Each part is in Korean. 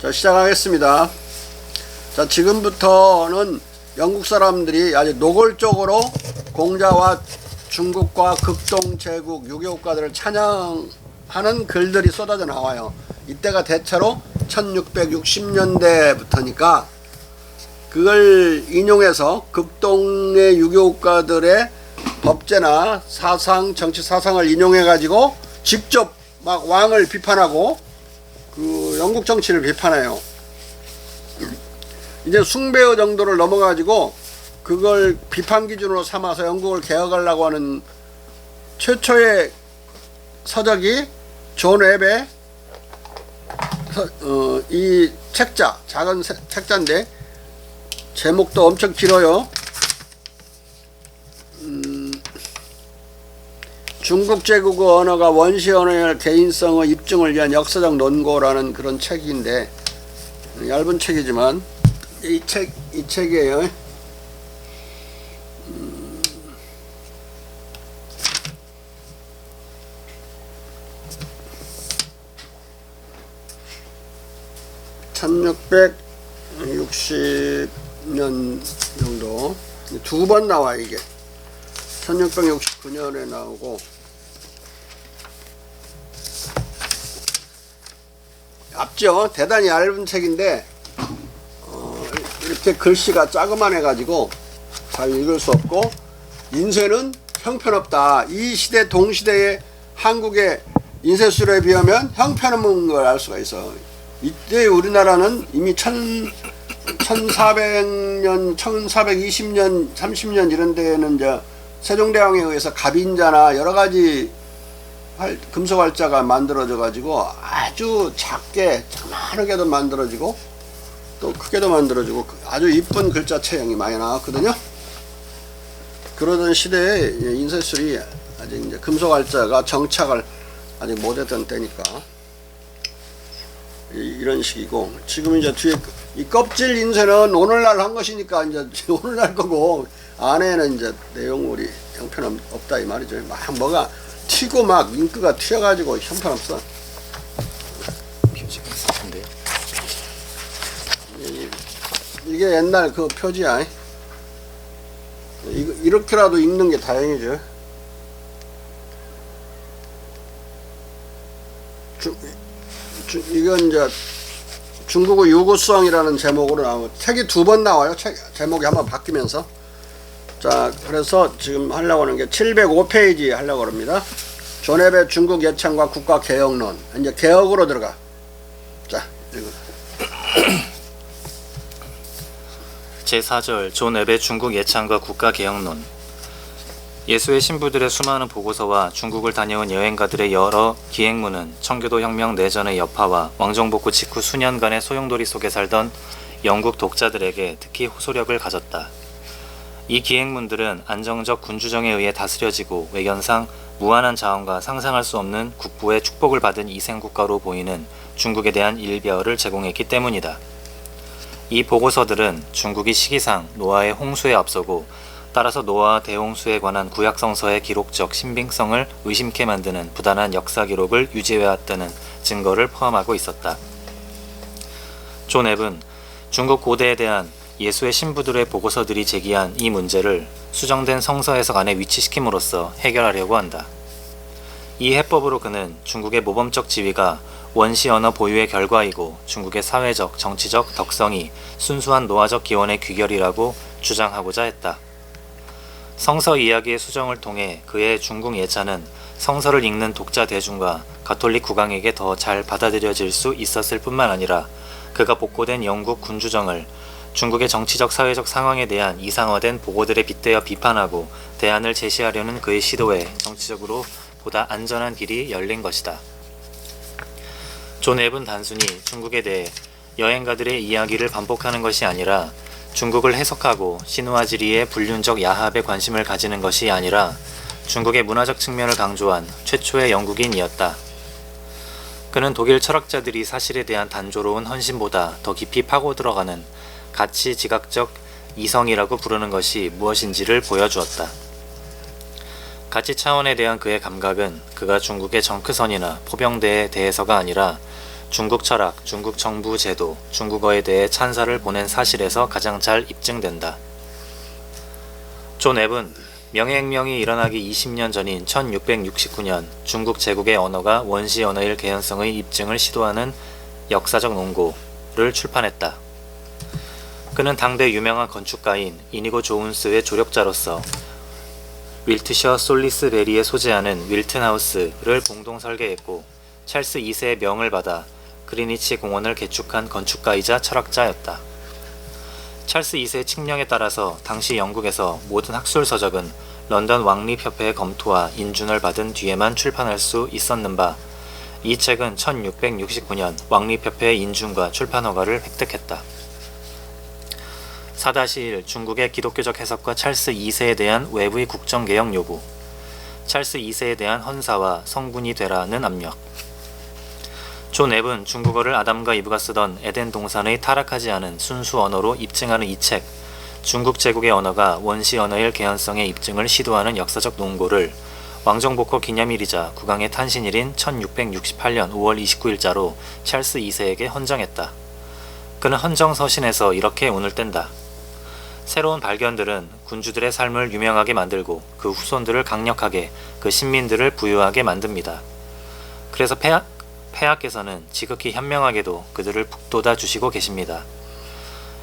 자, 시작하겠습니다. 자, 지금부터는 영국 사람들이 아주 노골적으로 공자와 중국과 극동 제국 유교국가들을 찬양하는 글들이 쏟아져 나와요. 이때가 대체로 1660년대부터니까 그걸 인용해서 극동의 유교국가들의 법제나 사상, 정치 사상을 인용해 가지고 직접 막 왕을 비판하고 그 영국 정치를 비판해요. 이제 숭배의 정도를 넘어가지고 그걸 비판 기준으로 삼아서 영국을 개혁하려고 하는 최초의 서적이 존 웹의 이 책자, 작은 책자인데 제목도 엄청 길어요. 중국 제국의 언어가 원시 언어의 개인성의 입증을 위한 역사적 논고라는 그런 책인데, 얇은 책이지만 이 책이에요. (1660년) 정도 두 번 나와. 이게 1669년에 나오고 얇죠. 대단히 얇은 책인데 이렇게 글씨가 자그만해 가지고 잘 읽을 수 없고, 인쇄는 형편없다. 이 시대 동시대의 한국의 인쇄술에 비하면 형편없는 걸 알 수가 있어. 이때 우리나라는 이미 1400년, 1420년, 30년 이런 데에는 이제 세종대왕에 의해서 갑인자나 여러 가지 금속 활자가 만들어져 가지고 아주 작게 자그마하게도 만들어지고 또 크게도 만들어지고 아주 이쁜 글자 체형이 많이 나왔거든요. 그러던 시대에 인쇄술이 아직 이제 금속 활자가 정착을 아직 못했던 때니까 이런 식이고, 지금 이제 뒤에 이 껍질 인쇄는 오늘날 한 것이니까 이제 오늘날 거고, 안에는 이제 내용물이 형편없다 이 말이죠. 막 뭐가 튀고 막 잉크가 튀어가지고 형편없어. 표지가 있을 텐데. 이게 옛날 그 표지야. 이렇게라도 읽는 게 다행이죠. 이건 이제 중국의 유구성이라는 제목으로 나오고, 책이 두 번 나와요. 제목이 한번 바뀌면서. 자, 그래서 지금 하려고 하는 게 705페이지 하려고 합니다. 존 웹의 중국 예창과 국가 개혁론. 이제 개혁으로 들어가. 자, 이거. 제4절 존 웹의 중국 예창과 국가 개혁론. 예수의 신부들의 수많은 보고서와 중국을 다녀온 여행가들의 여러 기행문은 청교도 혁명 내전의 여파와 왕정복구 직후 수년간의 소용돌이 속에 살던 영국 독자들에게 특히 호소력을 가졌다. 이 기행문들은 안정적 군주정에 의해 다스려지고 외견상 무한한 자원과 상상할 수 없는 국부의 축복을 받은 이생국가로 보이는 중국에 대한 일별을 제공했기 때문이다. 이 보고서들은 중국이 시기상 노아의 홍수에 앞서고 따라서 노아와 대홍수에 관한 구약성서의 기록적 신빙성을 의심케 만드는 부단한 역사 기록을 유지해왔다는 증거를 포함하고 있었다. 존 웹은 중국 고대에 대한 예수의 신부들의 보고서들이 제기한 이 문제를 수정된 성서 해석 안에 위치시킴으로써 해결하려고 한다. 이 해법으로 그는 중국의 모범적 지위가 원시 언어 보유의 결과이고 중국의 사회적, 정치적 덕성이 순수한 노화적 기원의 귀결이라고 주장하고자 했다. 성서 이야기의 수정을 통해 그의 중국 예찬은 성서를 읽는 독자 대중과 가톨릭 국왕에게 더 잘 받아들여질 수 있었을 뿐만 아니라 그가 복고된 영국 군주정을 중국의 정치적 사회적 상황에 대한 이상화된 보고들에 빗대어 비판하고 대안을 제시하려는 그의 시도에 정치적으로 보다 안전한 길이 열린 것이다. 존 웹은 단순히 중국에 대해 여행가들의 이야기를 반복하는 것이 아니라 중국을 해석하고 신우아지리의 불륜적 야합에 관심을 가지는 것이 아니라 중국의 문화적 측면을 강조한 최초의 영국인이었다. 그는 독일 철학자들이 사실에 대한 단조로운 헌신보다 더 깊이 파고 들어가는 가치 지각적 이성이라고 부르는 것이 무엇인지를 보여주었다. 가치 차원에 대한 그의 감각은 그가 중국의 정크선이나 포병대에 대해서가 아니라 중국 철학, 중국 정부 제도, 중국어에 대해 찬사를 보낸 사실에서 가장 잘 입증된다. 존 앱은 명예혁명이 일어나기 20년 전인 1669년 중국 제국의 언어가 원시 언어일 개연성의 입증을 시도하는 역사적 논고를 출판했다. 그는 당대 유명한 건축가인 이니고 조운스의 조력자로서 윌트셔 솔리스베리에 소재하는 윌튼하우스를 공동 설계했고 찰스 2세의 명을 받아 그리니치 공원을 개축한 건축가이자 철학자였다. 찰스 2세의 칙령에 따라서 당시 영국에서 모든 학술 서적은 런던 왕립협회의 검토와 인준을 받은 뒤에만 출판할 수 있었는 바, 이 책은 1669년 왕립협회의 인준과 출판 허가를 획득했다. 4-1 중국의 기독교적 해석과 찰스 2세에 대한 외부의 국정개혁 요구. 찰스 2세에 대한 헌사와 성군이 되라는 압력. 존 앱은 중국어를 아담과 이브가 쓰던 에덴 동산의 타락하지 않은 순수 언어로 입증하는 이 책, 중국 제국의 언어가 원시 언어일 개연성의 입증을 시도하는 역사적 논고를 왕정복호 기념일이자 국왕의 탄신일인 1668년 5월 29일자로 찰스 2세에게 헌정했다. 그는 헌정서신에서 이렇게 운을 뗀다. 새로운 발견들은 군주들의 삶을 유명하게 만들고 그 후손들을 강력하게, 그 신민들을 부유하게 만듭니다. 그래서 폐하께서는 지극히 현명하게도 그들을 북돋아 주시고 계십니다.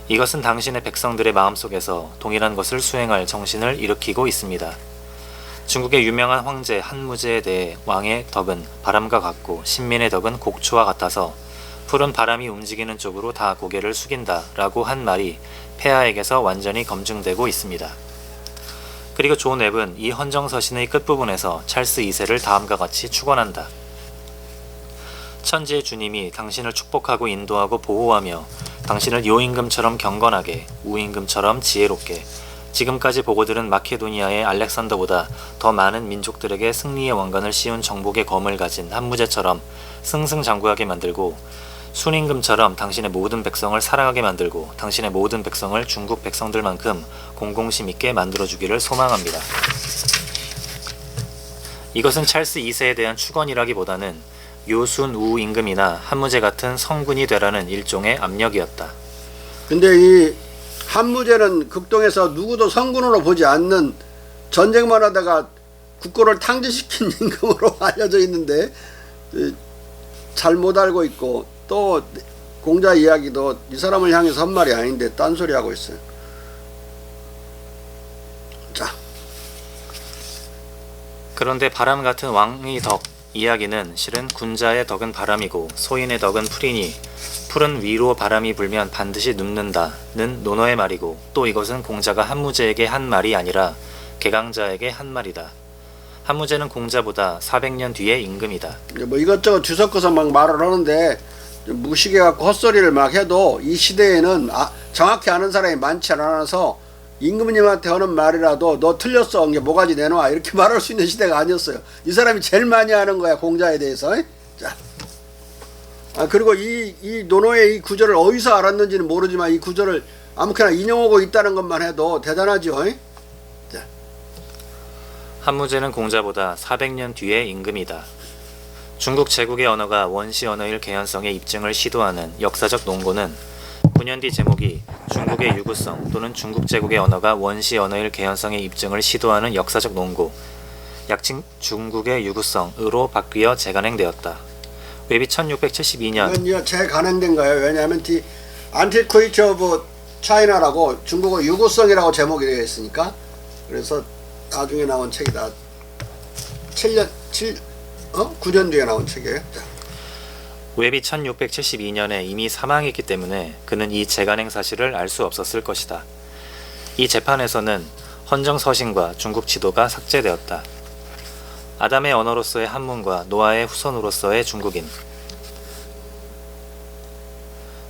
이것은 당신의 백성들의 마음속에서 동일한 것을 수행할 정신을 일으키고 있습니다. 중국의 유명한 황제 한무제에 대해 왕의 덕은 바람과 같고 신민의 덕은 곡초와 같아서 푸른 바람이 움직이는 쪽으로 다 고개를 숙인다 라고 한 말이 폐하에게서 완전히 검증되고 있습니다. 그리고 존 앱은 이 헌정서신의 끝부분에서 찰스 2세를 다음과 같이 축원한다. 천지의 주님이 당신을 축복하고 인도하고 보호하며 당신을 요임금처럼 경건하게, 우임금처럼 지혜롭게, 지금까지 보고 들은 마케도니아의 알렉산더보다 더 많은 민족들에게 승리의 왕관을 씌운 정복의 검을 가진 한무제처럼 승승장구하게 만들고, 순임금처럼 당신의 모든 백성을 사랑하게 만들고 당신의 모든 백성을 중국 백성들만큼 공공심 있게 만들어주기를 소망합니다. 이것은 찰스 2세에 대한 축원이라기보다는 요순우 임금이나 한무제 같은 성군이 되라는 일종의 압력이었다. 근데 이 한무제는 극동에서 누구도 성군으로 보지 않는 전쟁만 하다가 국고를 탕제시킨 임금으로 알려져 있는데 잘못 알고 있고, 또 공자 이야기도 이 사람을 향해서 한 말이 아닌데 딴소리 하고 있어요. 자, 그런데 바람 같은 왕의 덕 이야기는 실은 군자의 덕은 바람이고 소인의 덕은 풀이니 풀은 위로 바람이 불면 반드시 눕는다는 논어의 말이고, 또 이것은 공자가 한무제에게 한 말이 아니라 개강자에게 한 말이다. 한무제는 공자보다 400년 뒤의 임금이다. 뭐 이것저것 뒤섞어서 막 말을 하는데 무식해 갖고 헛소리를 막 해도 이 시대에는 정확히 아는 사람이 많지 않아서 임금님한테 하는 말이라도 너 틀렸어, 이게 뭐가지 내놔 이렇게 말할 수 있는 시대가 아니었어요. 이 사람이 제일 많이 하는 거야, 공자에 대해서. 자, 그리고 이 논어의 이 구절을 어디서 알았는지는 모르지만 이 구절을 아무렇게나 인용하고 있다는 것만 해도 대단하죠. 자. 한무제는 공자보다 400년 뒤의 임금이다. 중국 제국의 언어가 원시 언어일 개연성의 입증을 시도하는 역사적 논고는 9년 뒤 제목이 중국의 유구성 또는 중국 제국의 언어가 원시 언어일 개연성의 입증을 시도하는 역사적 논고, 약칭 중국의 유구성으로 바뀌어 재간행되었다. 웹이 1672년 이건 재간행된 거예요. 왜냐하면 안티퀴티 오브 차이나라고 중국어 유구성이라고 제목이 되어 있으니까. 그래서 나중에 나온 책이다. 9년 뒤에 나온 책이에요. 자. 웹이 1672년에 이미 사망했기 때문에 그는 이 재간행 사실을 알 수 없었을 것이다. 이 재판에서는 헌정서신과 중국 지도가 삭제되었다. 아담의 언어로서의 한문과 노아의 후손으로서의 중국인.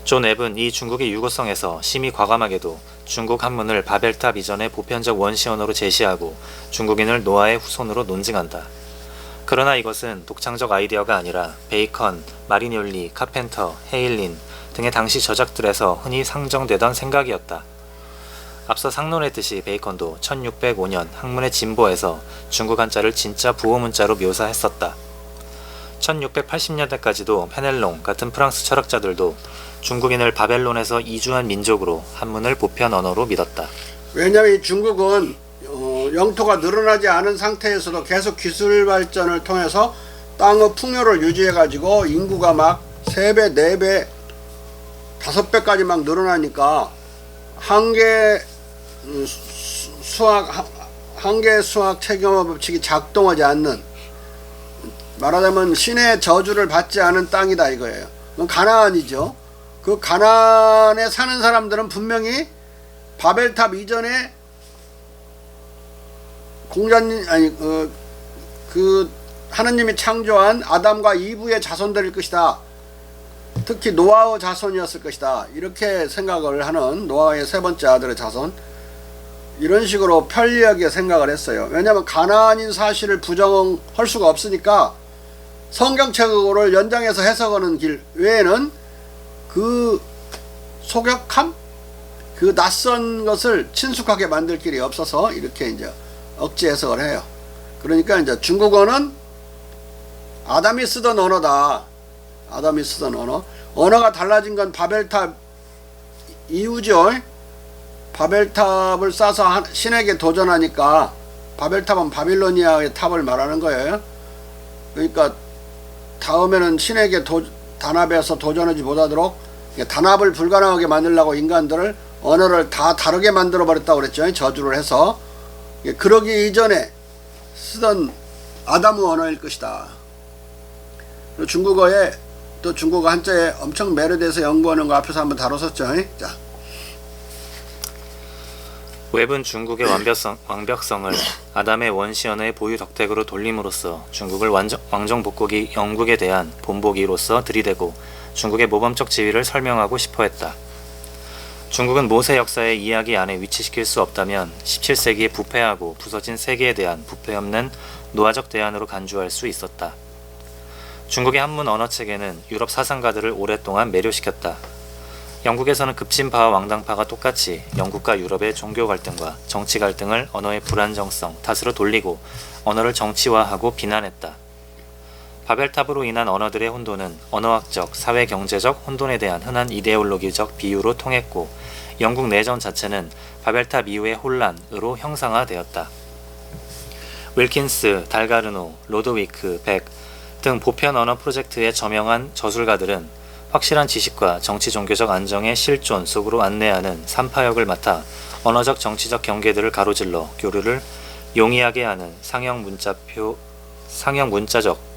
존 앱은 이 중국의 유구성에서 심히 과감하게도 중국 한문을 바벨탑 이전의 보편적 원시 언어로 제시하고 중국인을 노아의 후손으로 논증한다. 그러나 이것은 독창적 아이디어가 아니라 베이컨, 마리뇰리, 카펜터, 헤일린 등의 당시 저작들에서 흔히 상정되던 생각이었다. 앞서 상론했듯이 베이컨도 1605년 학문의 진보에서 중국 한자를 진짜 부호문자로 묘사했었다. 1680년대까지도 페넬롱 같은 프랑스 철학자들도 중국인을 바벨론에서 이주한 민족으로 한문을 보편 언어로 믿었다. 왜냐하면 이 중국은 영토가 늘어나지 않은 상태에서도 계속 기술 발전을 통해서 땅의 풍요를 유지해가지고 인구가 막 3배, 4배, 5배까지 막 늘어나니까 한계 수학 체계화 법칙이 작동하지 않는, 말하자면 신의 저주를 받지 않은 땅이다 이거예요. 그건 가나안이죠. 그 가나안에 사는 사람들은 분명히 바벨탑 이전에 그 하느님이 창조한 아담과 이브의 자손들일 것이다. 특히 노아의 자손이었을 것이다. 이렇게 생각을 하는, 노아의 3번째 아들의 자손, 이런 식으로 편리하게 생각을 했어요. 왜냐하면 가나안인 사실을 부정할 수가 없으니까 성경책을 연장해서 해석하는 길 외에는 그 소격함, 그 낯선 것을 친숙하게 만들 길이 없어서 이렇게 이제 억지 해석을 해요. 그러니까 이제 중국어는 아담이 쓰던 언어다. 아담이 쓰던 언어. 언어가 달라진 건 바벨탑 이후죠. 바벨탑을 쌓아서 신에게 도전하니까, 바벨탑은 바빌로니아의 탑을 말하는 거예요. 그러니까 다음에는 신에게 단합해서 도전하지 못하도록 단합을 불가능하게 만들려고 인간들을 언어를 다 다르게 만들어 버렸다고 그랬죠. 저주를 해서. 그러기 이전에 쓰던 아담의 언어일 것이다. 중국어에, 또 중국어 한자에 엄청 매료돼서 연구하는 거 앞에서 한번 다뤘었죠. 자, 웹은 중국의 완벽성을 아담의 원시 언어의 보유 덕택으로 돌림으로써 중국을 왕정복국이 영국에 대한 본보기로서 들이대고 중국의 모범적 지위를 설명하고 싶어 했다. 중국은 모세 역사의 이야기 안에 위치시킬 수 없다면 17세기에 부패하고 부서진 세계에 대한 부패 없는 노화적 대안으로 간주할 수 있었다. 중국의 한문 언어체계는 유럽 사상가들을 오랫동안 매료시켰다. 영국에서는 급진파와 왕당파가 똑같이 영국과 유럽의 종교 갈등과 정치 갈등을 언어의 불안정성 탓으로 돌리고 언어를 정치화하고 비난했다. 바벨탑으로 인한 언어들의 혼돈은 언어학적, 사회경제적 혼돈에 대한 흔한 이데올로기적 비유로 통했고 영국 내전 자체는 바벨탑 이후의 혼란으로 형상화되었다. 윌킨스, 달가르노, 로드위크, 백 등 보편 언어 프로젝트의 저명한 저술가들은 확실한 지식과 정치 종교적 안정의 실존 속으로 안내하는 삼파역을 맡아 언어적 정치적 경계들을 가로질러 교류를 용이하게 하는 상형 문자적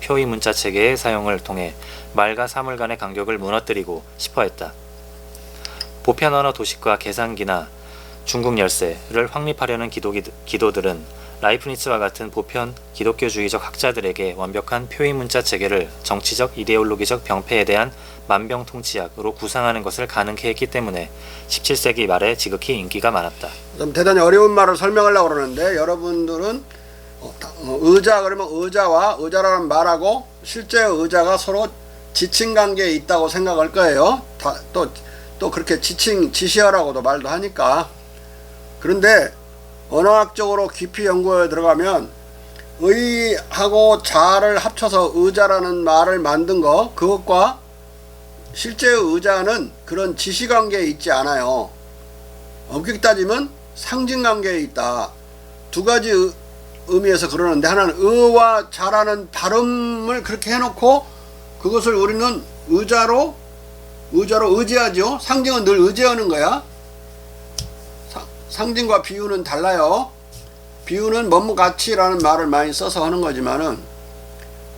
표의 문자 체계의 사용을 통해 말과 사물 간의 간격을 무너뜨리고 싶어 했다. 보편 언어 도식과 계산기나 중국 열쇠를 확립하려는 기도들은 라이프니츠와 같은 보편 기독교주의적 학자들에게 완벽한 표의 문자 체계를 정치적 이데올로기적 병폐에 대한 만병통치약으로 구상하는 것을 가능케 했기 때문에 17세기 말에 지극히 인기가 많았다. 좀 대단히 어려운 말을 설명하려고 그러는데, 여러분들은 의자 그러면 의자라는 말하고 실제의 의자가 서로 지칭관계에 있다고 생각할 거예요. 또 그렇게 지시하라고도 말도 하니까. 그런데 언어학적으로 깊이 연구에 들어가면 의하고 자를 합쳐서 의자라는 말을 만든 거, 그것과 실제의 의자는 그런 지시관계에 있지 않아요. 엄격히 따지면 상징관계에 있다. 두 가지 의미에서 그러는데, 하나는 의와 자라는 발음을 그렇게 해놓고 그것을 우리는 의자로 의지하죠. 상징은 늘 의지하는 거야. 상징과 비유는 달라요. 비유는 뭐뭐같이라는 말을 많이 써서 하는 거지만은,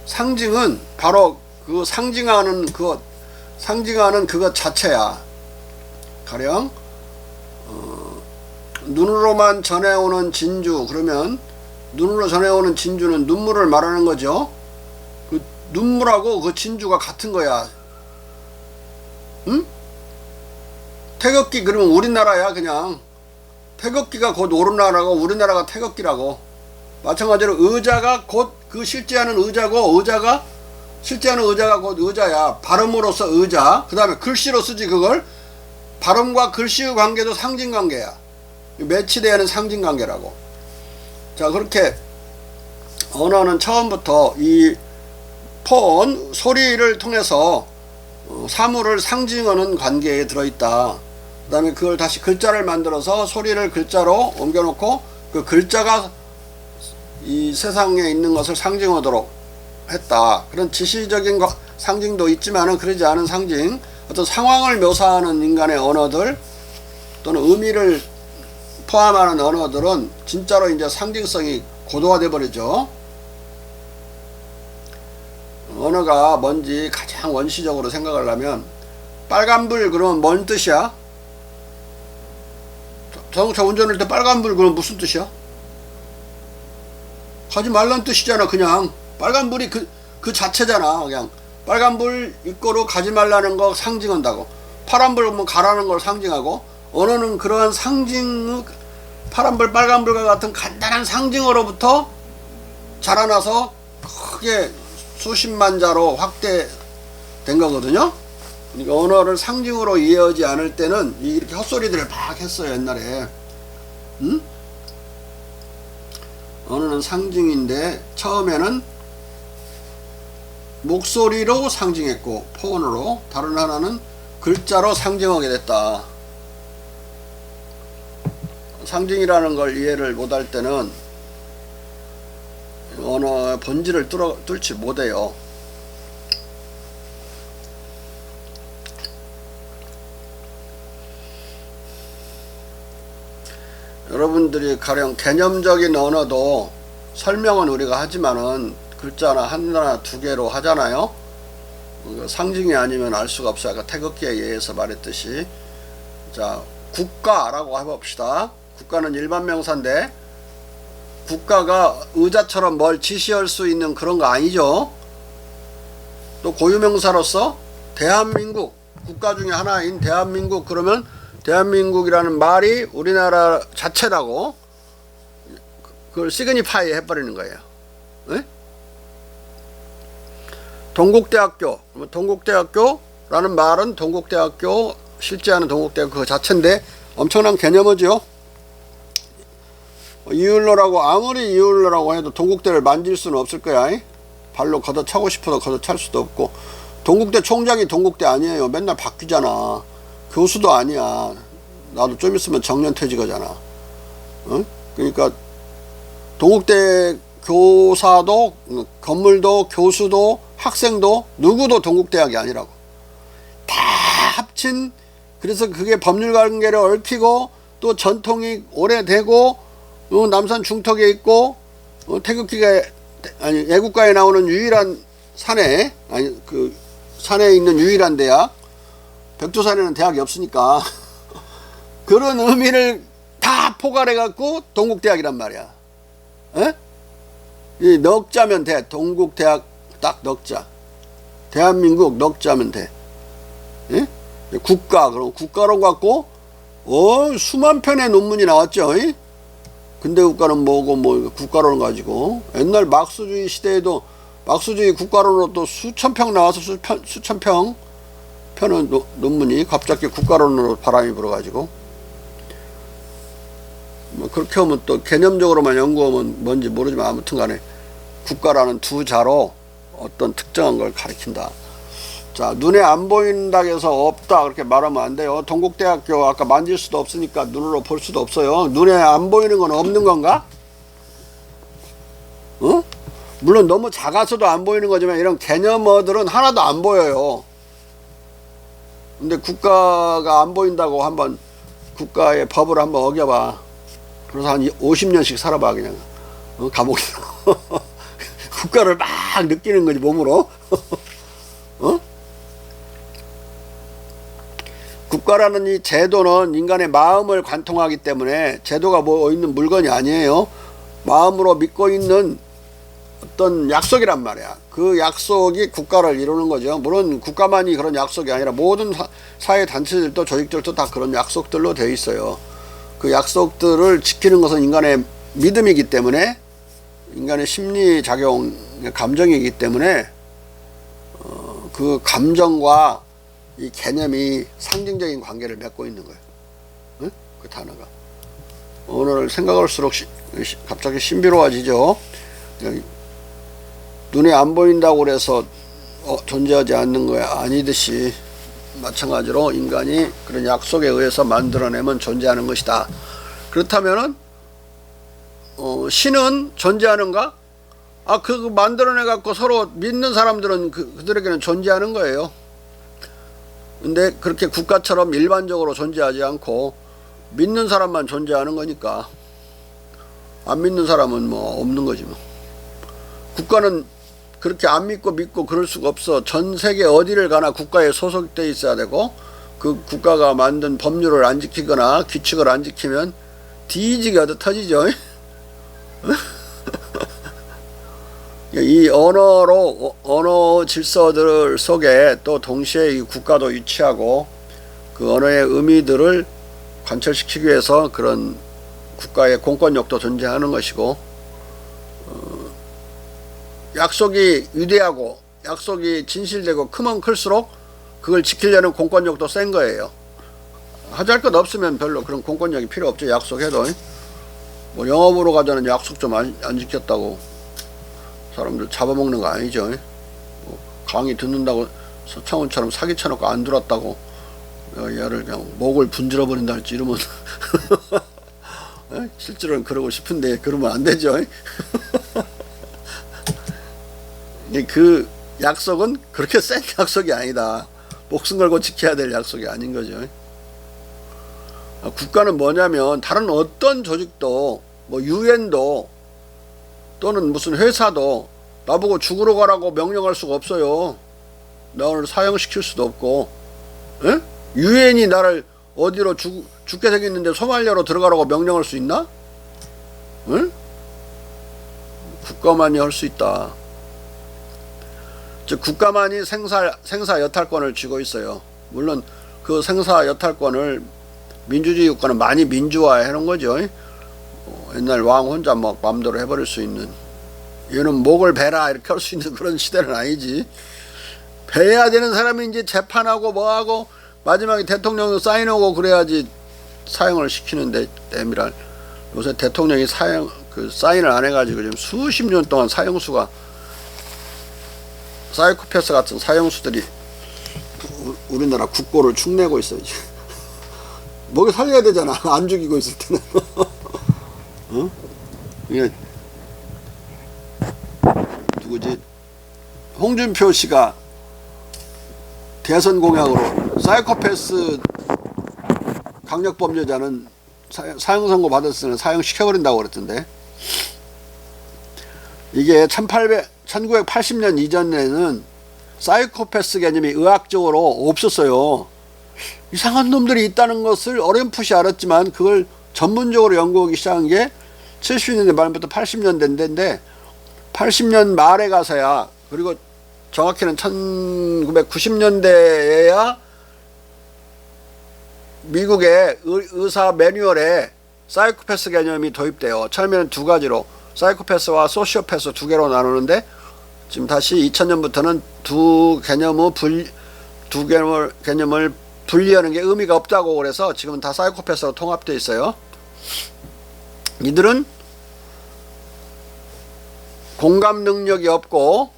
상징은 바로 그 상징하는 그것 자체야. 가령 눈으로만 전해오는 진주, 그러면 눈으로 전해오는 진주는 눈물을 말하는 거죠. 그 눈물하고 그 진주가 같은 거야. 응? 태극기 그러면 우리나라야. 그냥 태극기가 곧 우리나라고 우리나라가 태극기라고. 마찬가지로 의자가 곧 그 실제하는 의자고, 실제하는 의자가 곧 의자야. 발음으로서 의자. 그 다음에 글씨로 쓰지. 그걸 발음과 글씨의 관계도 상징관계야. 매치되는 상징관계라고. 자, 그렇게 언어는 처음부터 이 폰, 소리를 통해서 사물을 상징하는 관계에 들어있다. 그 다음에 그걸 다시 글자를 만들어서 소리를 글자로 옮겨놓고 그 글자가 이 세상에 있는 것을 상징하도록 했다. 그런 지시적인 상징도 있지만은 그러지 않은 상징, 어떤 상황을 묘사하는 인간의 언어들 또는 의미를 포함하는 언어들은 진짜로 이제 상징성이 고도화돼 버리죠. 언어가 뭔지 가장 원시적으로 생각을 하면 빨간불 그러면 뭔 뜻이야? 자동차 운전할 때 빨간불 그럼 무슨 뜻이야? 가지 말란 뜻이잖아. 그냥 빨간불이 그 자체잖아. 그냥 빨간불 입고로 가지 말라는 거 상징한다고. 파란불 보면 가라는 걸 상징하고, 언어는 그러한 상징, 파란불 빨간불과 같은 간단한 상징어로부터 자라나서 크게 수십만 자로 확대된 거거든요. 그러니까 언어를 상징으로 이해하지 않을 때는 이렇게 헛소리들을 막 했어요, 옛날에. 응? 언어는 상징인데 처음에는 목소리로 상징했고 폰으로, 다른 하나는 글자로 상징하게 됐다. 상징이라는 걸 이해를 못할 때는 언어의 본질을 뚫지 못해요. 여러분들이 가령 개념적인 언어도 설명은 우리가 하지만은 글자나 하나 두 개로 하잖아요. 상징이 아니면 알 수가 없어요. 아까 태극기에 의해서 말했듯이. 자, 국가라고 해봅시다. 국가는 일반 명사인데 국가가 의자처럼 뭘 지시할 수 있는 그런 거 아니죠. 또 고유명사로서 대한민국, 국가 중에 하나인 대한민국, 그러면 대한민국이라는 말이 우리나라 자체라고 그걸 시그니파이 해버리는 거예요. 네? 동국대학교, 동국대학교라는 말은 동국대학교, 실제하는 동국대학교 그 자체인데 엄청난 개념이죠. 이을러라고 아무리 이을러라고 해도 동국대를 만질 수는 없을 거야. 발로 걷어차고 싶어도 걷어찰 수도 없고, 동국대 총장이 동국대 아니에요. 맨날 바뀌잖아. 교수도 아니야. 나도 좀 있으면 정년퇴직하잖아. 응? 그러니까 동국대 교사도, 건물도, 교수도, 학생도 누구도 동국대학이 아니라고. 다 합친, 그래서 그게 법률관계를 얽히고 또 전통이 오래되고 남산 중턱에 있고 태극기가 아니 애국가에 나오는 유일한 산에, 아니 그 산에 있는 유일한 대학, 백두산에는 대학이 없으니까 그런 의미를 다 포괄해 갖고 동국대학이란 말이야. 에? 이 넉자면 돼. 동국대학 딱 넉자. 대한민국 넉자면 돼. 에? 국가, 그럼 국가로 갖고 수만 편의 논문이 나왔죠. 이? 근대 국가는 뭐고 뭐 국가론을 가지고 옛날 막수주의 시대에도 막수주의 국가론으로 또 수천 평 나와서 수천 평 편은 논문이 갑자기 국가론으로 바람이 불어가지고, 뭐 그렇게 하면 또 개념적으로만 연구하면 뭔지 모르지만 아무튼 간에 국가라는 두 자로 어떤 특정한 걸 가리킨다. 자, 눈에 안 보인다 해서 없다 그렇게 말하면 안 돼요. 동국대학교 아까 만질 수도 없으니까 눈으로 볼 수도 없어요. 눈에 안 보이는 건 없는 건가? 어? 물론 너무 작아서도 안 보이는 거지만 이런 개념어들은 하나도 안 보여요. 근데 국가가 안 보인다고 한번 국가의 법을 한번 어겨봐. 그래서 한 50년씩 살아봐 그냥. 감옥에서. 국가를 막 느끼는 거지 몸으로. 어? 국가라는 이 제도는 인간의 마음을 관통하기 때문에 제도가 뭐 있는 물건이 아니에요. 마음으로 믿고 있는 어떤 약속이란 말이야. 그 약속이 국가를 이루는 거죠. 물론 국가만이 그런 약속이 아니라 모든 사회 단체들도 조직들도 다 그런 약속들로 되어 있어요. 그 약속들을 지키는 것은 인간의 믿음이기 때문에, 인간의 심리작용, 감정이기 때문에 그 감정과 이 개념이 상징적인 관계를 맺고 있는 거예요. 응? 그 단어가. 오늘 생각할수록 갑자기 신비로워지죠. 눈에 안 보인다고 그래서 존재하지 않는 거야 아니듯이 마찬가지로 인간이 그런 약속에 의해서 만들어내면 존재하는 것이다. 그렇다면은 신은 존재하는가? 그거 만들어내 갖고 서로 믿는 사람들은 그들에게는 존재하는 거예요. 근데 그렇게 국가처럼 일반적으로 존재하지 않고 믿는 사람만 존재하는 거니까 안 믿는 사람은 뭐 없는 거지 뭐. 국가는 그렇게 안 믿고 그럴 수가 없어. 전 세계 어디를 가나 국가에 소속돼 있어야 되고 그 국가가 만든 법률을 안 지키거나 규칙을 안 지키면 뒤지게 얻어 터지죠. 이 언어 질서들 속에 또 동시에 이 국가도 위치하고 그 언어의 의미들을 관철시키기 위해서 그런 국가의 공권력도 존재하는 것이고, 약속이 위대하고 약속이 진실되고 크면 클수록 그걸 지키려는 공권력도 센 거예요. 하잘 것 없으면 별로 그런 공권력이 필요 없죠. 약속해도 뭐 영업으로 가자는 약속 좀 안 지켰다고 사람들 잡아먹는 거 아니죠. 뭐 강의 듣는다고 서창훈처럼 사기 쳐놓고 안 들었다고 얘를 그냥 목을 분질러 버린다 할지 이러면 실제로는 그러고 싶은데 그러면 안 되죠. 그 약속은 그렇게 센 약속이 아니다. 목숨 걸고 지켜야 될 약속이 아닌 거죠. 국가는 뭐냐면 다른 어떤 조직도 뭐 유엔도 또는 무슨 회사도 나보고 죽으러 가라고 명령할 수가 없어요. 나 오늘 사형시킬 수도 없고. 유엔이 나를 어디로 죽게 생겼는데 소말리아로 들어가라고 명령할 수 있나? 응? 국가만이 할 수 있다. 즉 국가만이 생사 여탈권을 쥐고 있어요. 물론 그 생사 여탈권을 민주주의 국가는 많이 민주화해 놓은 거죠. 옛날 왕 혼자 막 마음대로 해버릴 수 있는, 얘는 목을 베라 이렇게 할 수 있는 그런 시대는 아니지. 베야 되는 사람이 이제 재판하고 뭐하고 마지막에 대통령도 사인하고 그래야지 사형을 시키는데 때미랄 요새 대통령이 사인을 안 해가지고 지금 수십 년 동안 사형수가, 사이코패스 같은 사형수들이 우리나라 국고를 축내고 있어요. 먹여 살려야 되잖아. 안 죽이고 있을 때는. 이게 누구지? 홍준표 씨가 대선 공약으로 사이코패스 강력범죄자는 사형 선고 받았을 때는 사형 시켜버린다고 그랬던데, 이게 1980년 이전에는 사이코패스 개념이 의학적으로 없었어요. 이상한 놈들이 있다는 것을 어렴풋이 알았지만 그걸 전문적으로 연구하기 시작한 게 70년대 말부터 80년대인데 80년 말에 가서야, 그리고 정확히는 1990년대에야 미국의 의사 매뉴얼에 사이코패스 개념이 도입돼요. 처음에는 두 가지로 사이코패스와 소시오패스 두 개로 나누는데 지금 다시 2000년부터는 두 개념을 분리하는 게 의미가 없다고 그래서 지금은 다 사이코패스로 통합되어 있어요. 이들은 공감 능력이 없고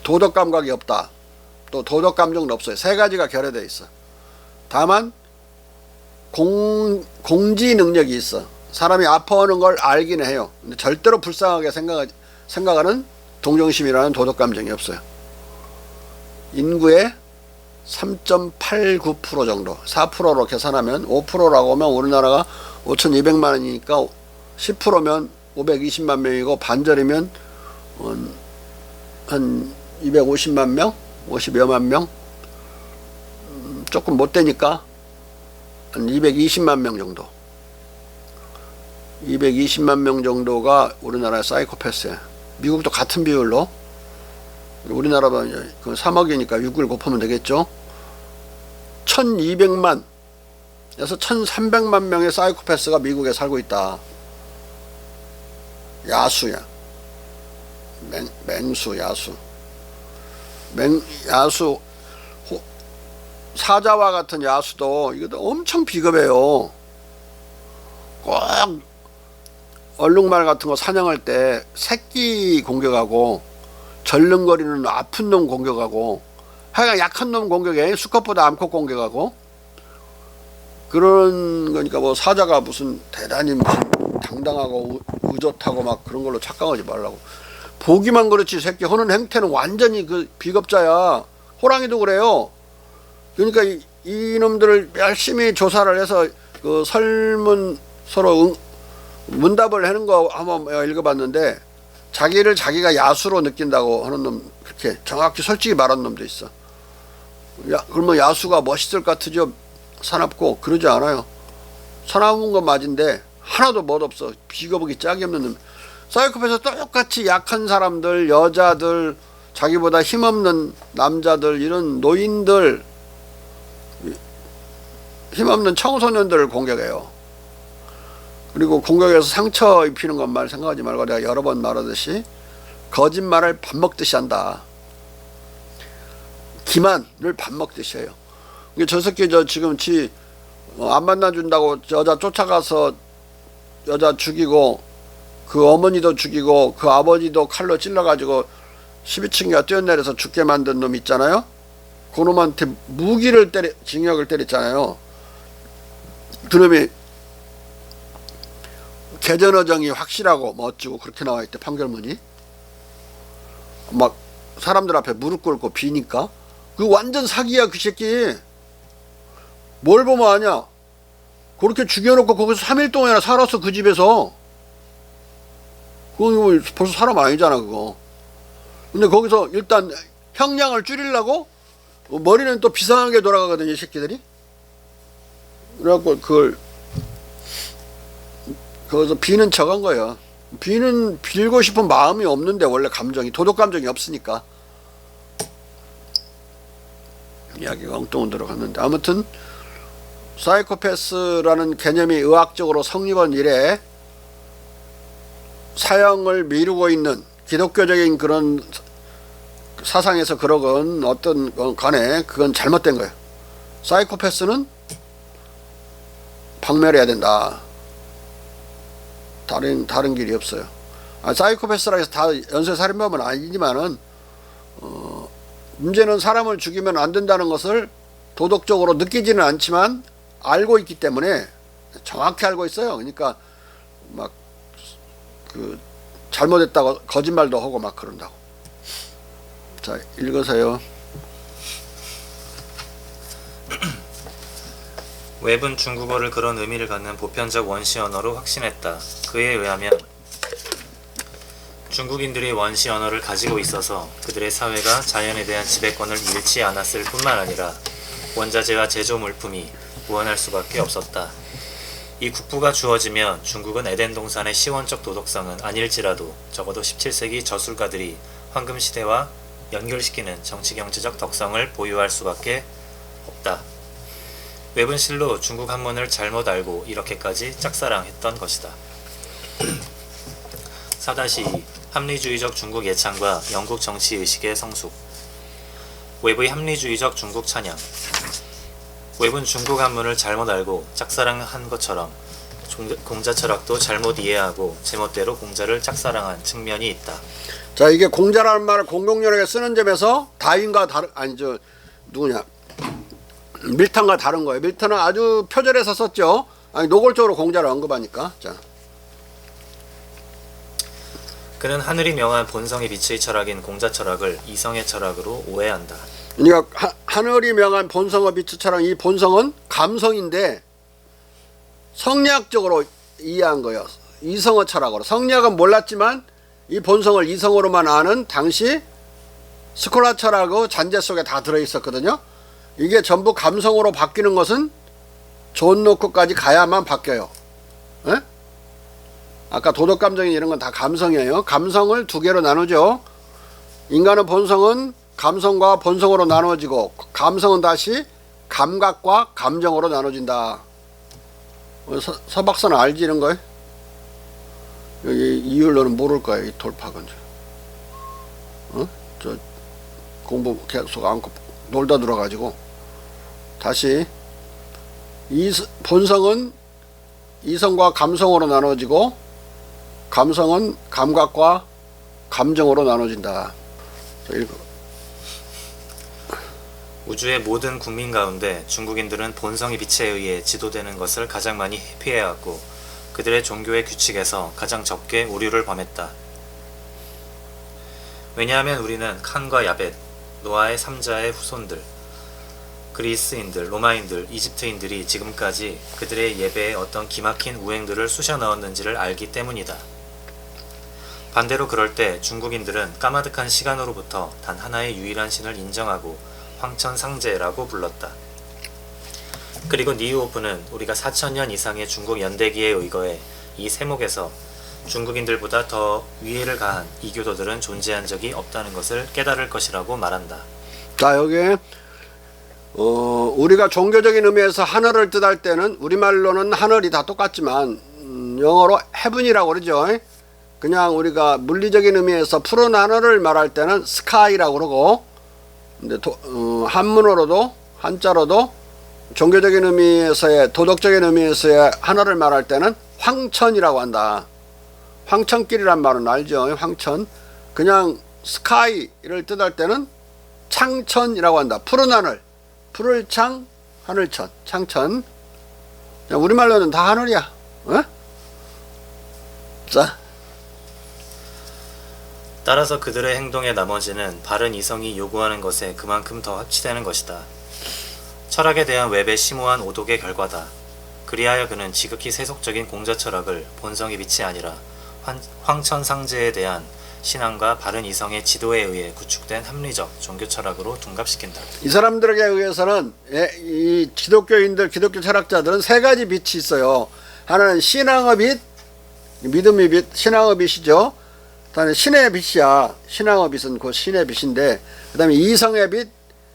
도덕 감각이 없다. 또 도덕 감정은 없어요. 세 가지가 결여되어 있어. 다만 공지 능력이 있어. 사람이 아파하는 걸 알긴 해요. 근데 절대로 불쌍하게 생각하는 동정심이라는 도덕 감정이 없어요. 인구의 3.89% 정도, 4%로 계산하면 5%라고 하면 우리나라가 5,200만원이니까 10%면 520만 명이고 반절이면 한 250만 명? 50여만 명? 조금 못 되니까 한 220만 명 정도. 220만 명 정도가 우리나라의 사이코패스야. 미국도 같은 비율로. 우리나라가 이제 그 3억이니까 6을 곱하면 되겠죠. 1200만에서 1300만 명의 사이코패스가 미국에 살고 있다. 야수야. 맹수, 야수. 야수, 사자와 같은 야수도 이것도 엄청 비겁해요. 꼭 얼룩말 같은 거 사냥할 때 새끼 공격하고 절름거리는 아픈 놈 공격하고, 하여간 약한 놈 공격해. 수컷보다 암컷 공격하고. 그런 거니까 뭐 사자가 무슨 대단히 무슨 당당하고 의젓하고 막 그런 걸로 착각하지 말라고. 보기만 그렇지 새끼 하는 행태는 완전히 그 비겁자야. 호랑이도 그래요. 그러니까 이놈들을 열심히 조사를 해서 그 설문 서로 문답을 하는 거 한번 읽어봤는데, 자기를 자기가 야수로 느낀다고 하는 놈, 그렇게 정확히 솔직히 말하는 놈도 있어. 그러면 야수가 멋있을 것 같으죠? 사납고. 그러지 않아요. 사나운 건 맞은데 하나도 멋없어. 비거북이 짝이 없는 놈. 사이코패스 똑같이 약한 사람들, 여자들, 자기보다 힘없는 남자들, 이런 노인들, 힘없는 청소년들을 공격해요. 그리고 공격해서 상처 입히는 것만 생각하지 말고, 내가 여러 번 말하듯이 거짓말을 밥 먹듯이 한다. 기만을 밥 먹듯이 해요. 저 새끼 지금 안 만나준다고 여자 쫓아가서 여자 죽이고, 그 어머니도 죽이고, 그 아버지도 칼로 찔러가지고 12층이가 뛰어내려서 죽게 만든 놈 있잖아요. 그 놈한테 징역을 때렸잖아요. 그놈이 개전어정이 확실하고 뭐 어찌고 그렇게 나와있대, 판결문이. 막 사람들 앞에 무릎 꿇고 비니까. 그 완전 사기야 그 새끼. 뭘 보면 아냐. 그렇게 죽여놓고 거기서 3일 동안이나 살았어 그 집에서. 그거 벌써 사람 아니잖아 그거. 근데 거기서 일단 형량을 줄이려고 머리는 또 비상하게 돌아가거든요 이 새끼들이. 그래갖고 그걸 거기서 비는 척한 거예요. 빌고 싶은 마음이 없는데, 원래 감정이, 도덕 감정이 없으니까. 이야기가 엉뚱한 들어갔는데, 아무튼 사이코패스라는 개념이 의학적으로 성립한 이래 사형을 미루고 있는 기독교적인 그런 사상에서 그러건 어떤 간에 그건 잘못된 거예요. 사이코패스는 박멸해야 된다. 다른 길이 없어요. 사이코패스라 해서 다 연쇄살인범은 아니지만은 문제는 사람을 죽이면 안 된다는 것을 도덕적으로 느끼지는 않지만 알고 있기 때문에, 정확히 알고 있어요. 그러니까 막 그 잘못했다고 거짓말도 하고 막 그런다고. 자, 읽으세요. 웹은 중국어를 그런 의미를 갖는 보편적 원시 언어로 확신했다. 그에 의하면 중국인들이 원시 언어를 가지고 있어서 그들의 사회가 자연에 대한 지배권을 잃지 않았을 뿐만 아니라 원자재와 제조 물품이 무한할 수밖에 없었다. 이 국부가 주어지면 중국은 에덴 동산의 시원적 도덕성은 아닐지라도 적어도 17세기 저술가들이 황금시대와 연결시키는 정치경제적 덕성을 보유할 수밖에 없다. 웹은 실로 중국 한문을 잘못 알고 이렇게까지 짝사랑했던 것이다. 4-2 합리주의적 중국 예찬과 영국 정치의식의 성숙. 웹의 합리주의적 중국 찬양. 웹은 중국 한문을 잘못 알고 짝사랑한 것처럼 공자 철학도 잘못 이해하고 제멋대로 공자를 짝사랑한 측면이 있다. 자, 이게 공자라는 말을 공동연하게 쓰는 점에서 다윈과 밀턴과 다른 거예요. 밀턴은 아주 표절해서 썼죠. 노골적으로 공자를 언급하니까. 자. 그는 하늘이 명한 본성의 빛의 철학인 공자 철학을 이성의 철학으로 오해한다. 그러니까 하늘이 명한 본성의 빛의 철학, 이 본성은 감성인데 성리학적으로 이해한 거예요. 이성의 철학으로. 성리학은 몰랐지만 이 본성을 이성으로만 아는 당시 스콜라 철학의 잔재 속에 다 들어있었거든요. 이게 전부 감성으로 바뀌는 것은 존 노크까지 가야만 바뀌어요. 에? 아까 도덕감정이 이런 건 다 감성이에요. 감성을 두 개로 나누죠. 인간의 본성은 감성과 본성으로 나누어지고, 감성은 다시 감각과 감정으로 나눠진다. 서박사는 알지 이런 거요? 여기 이율로는 모를 거야, 이 돌파건. 저 공부 계속 안고 놀다 들어가지고. 다시 이 본성은 이성과 감성으로 나눠지고, 감성은 감각과 감정으로 나눠진다. 읽어. 우주의 모든 국민 가운데 중국인들은 본성의 빛에 의해 지도되는 것을 가장 많이 피해왔고 그들의 종교의 규칙에서 가장 적게 오류를 범했다. 왜냐하면 우리는 칸과 야벳, 노아의 3자의 후손들, 그리스인들, 로마인들, 이집트인들이 지금까지 그들의 예배에 어떤 기막힌 우행들을 쑤셔 넣었는지를 알기 때문이다. 반대로 그럴 때 중국인들은 까마득한 시간으로부터 단 하나의 유일한 신을 인정하고 황천상제라고 불렀다. 그리고 니우오프는 우리가 4000년 이상의 중국 연대기에 의거해 이 세목에서 중국인들보다 더 위해를 가한 이교도들은 존재한 적이 없다는 것을 깨달을 것이라고 말한다. 자, 여기 우리가 종교적인 의미에서 하늘을 뜻할 때는 우리말로는 하늘이 다 똑같지만 영어로 heaven이라고 그러죠. 그냥 우리가 물리적인 의미에서 푸른 하늘을 말할 때는 sky라고 그러고, 근데 한문어로도 한자로도 종교적인 의미에서의 도덕적인 의미에서의 하늘을 말할 때는 황천이라고 한다. 황천길이란 말은 알죠. 황천. 그냥 스카이를 뜻할 때는 창천이라고 한다. 푸른 하늘. 푸를 창, 하늘천, 창천. 우리말로는 다 하늘이야. 어? 자. 따라서 그들의 행동의 나머지는 바른 이성이 요구하는 것에 그만큼 더 합치되는 것이다. 철학에 대한 웹의 심오한 오독의 결과다. 그리하여 그는 지극히 세속적인 공자 철학을 본성의 빛이 아니라 황천상제에 대한 신앙과 바른 이성의 지도에 의해 구축된 합리적 종교 철학으로 둔갑시킨다. 이 사람들에게 의해서는 이 기독교인들, 기독교 철학자들은 세 가지 빛이 있어요. 하나는 신앙의 빛, 믿음의 빛, 신앙의 빛이죠. 그다음에 신의 빛이야. 신앙의 빛은 그 신의 빛인데, 그다음에 이성의 빛,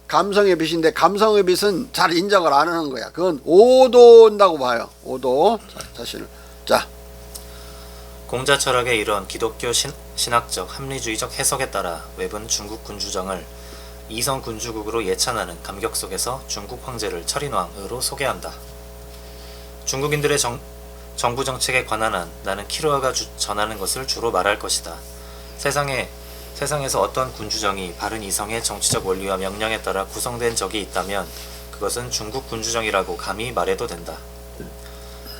감성의 빛인데, 감성의 빛은 잘 인정을 안 하는 거야. 그건 오도인다고 봐요. 오도. 자신을. 자. 공자 철학의 이런 기독교 신학적 합리주의적 해석에 따라 웹은 중국 군주정을 이성 군주국으로 예찬하는 감격 속에서 중국 황제를 철인왕으로 소개한다. 중국인들의 정부 정책에 관한 한 나는 키루아가 전하는 것을 주로 말할 것이다. 세상에서 어떤 군주정이 바른 이성의 정치적 원리와 명령에 따라 구성된 적이 있다면 그것은 중국 군주정이라고 감히 말해도 된다.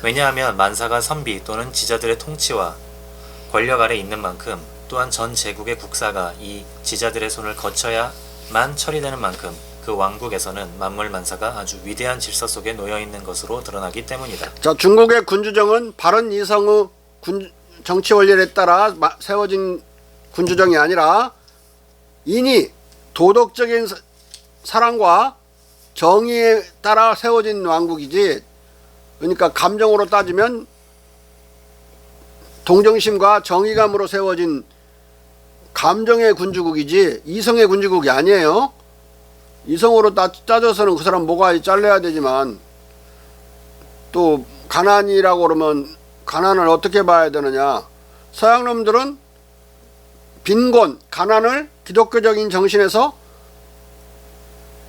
왜냐하면 만사가 선비 또는 지자들의 통치와 권력 아래 있는 만큼 또한 전 제국의 국사가 이 지자들의 손을 거쳐야만 처리되는 만큼 그 왕국에서는 만물 만사가 아주 위대한 질서 속에 놓여 있는 것으로 드러나기 때문이다. 자, 중국의 군주정은 바른 이성의 정치 원리에 따라 세워진 군주정이 아니라 이니 도덕적인 사랑과 정의에 따라 세워진 왕국이지. 그러니까 감정으로 따지면 동정심과 정의감으로 세워진 감정의 군주국이지 이성의 군주국이 아니에요. 이성으로 따져서는 그 사람 목아이 잘라야 되지만, 또 가난이라고 그러면 가난을 어떻게 봐야 되느냐. 서양 놈들은 빈곤, 가난을 기독교적인 정신에서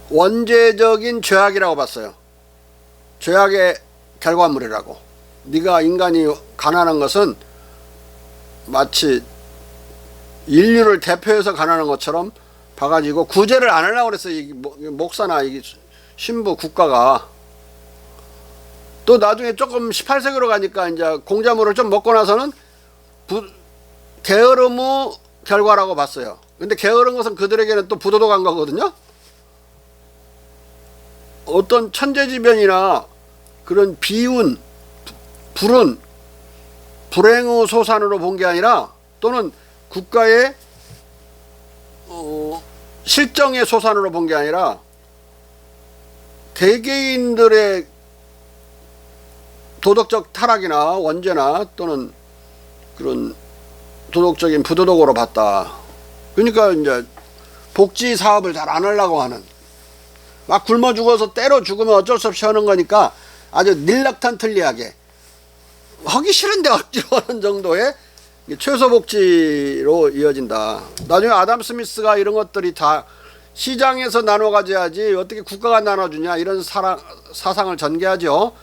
원죄적인 죄악이라고 봤어요. 죄악의 결과물이라고. 네가 인간이 가난한 것은 마치 인류를 대표해서 가난한 것처럼 봐가지고 구제를 안 하려고 그랬어요. 이 목사나 이 신부 국가가. 또 나중에 조금 18세기로 가니까 이제 공자물을 좀 먹고 나서는 게으름의 결과라고 봤어요. 근데 게으른 것은 그들에게는 또 부도덕한 거거든요. 어떤 천재지변이나 그런 비운, 불운, 불행의 소산으로 본 게 아니라, 또는 국가의 실정의 소산으로 본 게 아니라 개개인들의 도덕적 타락이나 원죄나 또는 그런 도덕적인 부도덕으로 봤다. 그러니까 이제 복지 사업을 잘 안 하려고 하는, 막 굶어 죽어서 때려 죽으면 어쩔 수 없이 하는 거니까 아주 닐락탄틀리하게 하기 싫은데 억지로 하는 정도의 최소복지로 이어진다. 나중에 아담 스미스가 이런 것들이 다 시장에서 나눠 가져야지 어떻게 국가가 나눠주냐, 이런 사상을 전개하죠.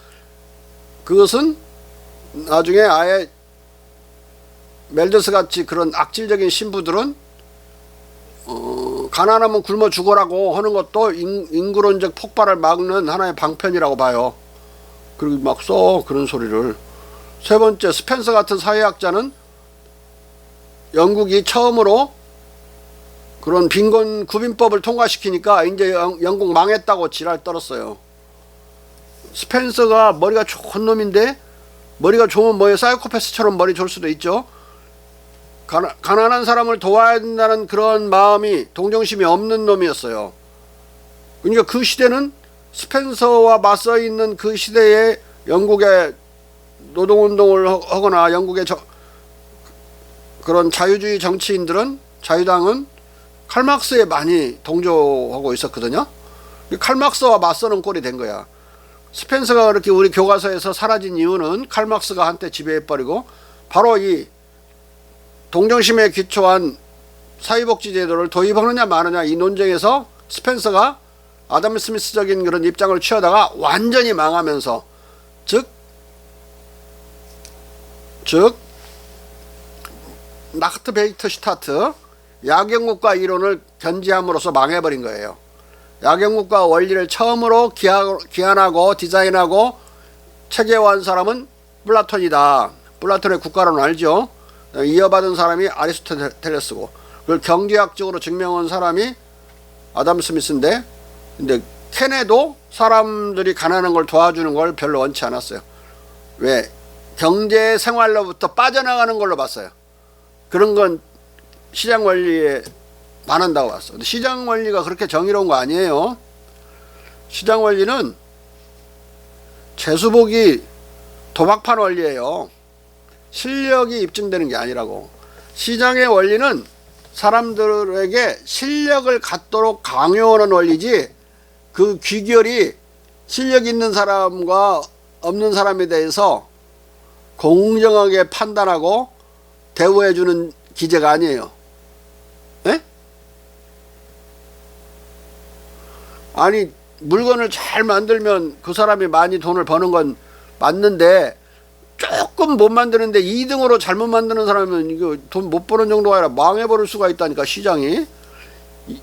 그것은 나중에 아예 멜더스 같이 그런 악질적인 신부들은 가난하면 굶어 죽어라고 하는 것도 인구론적 폭발을 막는 하나의 방편이라고 봐요. 그리고 막 써 그런 소리를. 세 번째, 스펜서 같은 사회학자는 영국이 처음으로 그런 빈곤 구빈법을 통과시키니까 이제 영국 망했다고 지랄 떨었어요. 스펜서가 머리가 좋은 놈인데, 머리가 좋으면 뭐예요? 사이코패스처럼 머리 좋을 수도 있죠. 가난한 사람을 도와야 된다는 그런 마음이, 동정심이 없는 놈이었어요. 그러니까 그 시대는 스펜서와 맞서 있는 그 시대에 영국의 노동운동을 하거나 영국의 그런 자유주의 정치인들은, 자유당은 칼막스에 많이 동조하고 있었거든요. 칼막스와 맞서는 꼴이 된 거야. 스펜서가 그렇게 우리 교과서에서 사라진 이유는 칼막스가 한때 지배해버리고, 바로 이 동정심에 기초한 사회복지제도를 도입하느냐 마느냐 이 논쟁에서 스펜서가 아담 스미스적인 그런 입장을 취하다가 완전히 망하면서, 즉 나흐트 베이트 슈타트 야경국가 이론을 견지함으로써 망해버린 거예요. 야경국가 원리를 처음으로 기한하고 디자인하고 체계화한 사람은 플라톤이다. 플라톤의 국가론을 알죠. 이어받은 사람이 아리스토텔레스고, 그걸 경제학적으로 증명한 사람이 아담 스미스인데, 근데 켄에도 사람들이 가난한 걸 도와주는 걸 별로 원치 않았어요. 왜? 경제 생활로부터 빠져나가는 걸로 봤어요. 그런 건 시장 원리에 반한다고 봤어. 근데 시장 원리가 그렇게 정의로운 거 아니에요. 시장 원리는 재수복이 도박판 원리예요. 실력이 입증되는 게 아니라고. 시장의 원리는 사람들에게 실력을 갖도록 강요하는 원리지, 그 귀결이 실력 있는 사람과 없는 사람에 대해서 공정하게 판단하고 대우해주는 기제가 아니에요. 에? 아니, 물건을 잘 만들면 그 사람이 많이 돈을 버는 건 맞는데, 조금 못 만드는데 2등으로 잘못 만드는 사람은 이거 돈 못 버는 정도가 아니라 망해버릴 수가 있다니까, 시장이.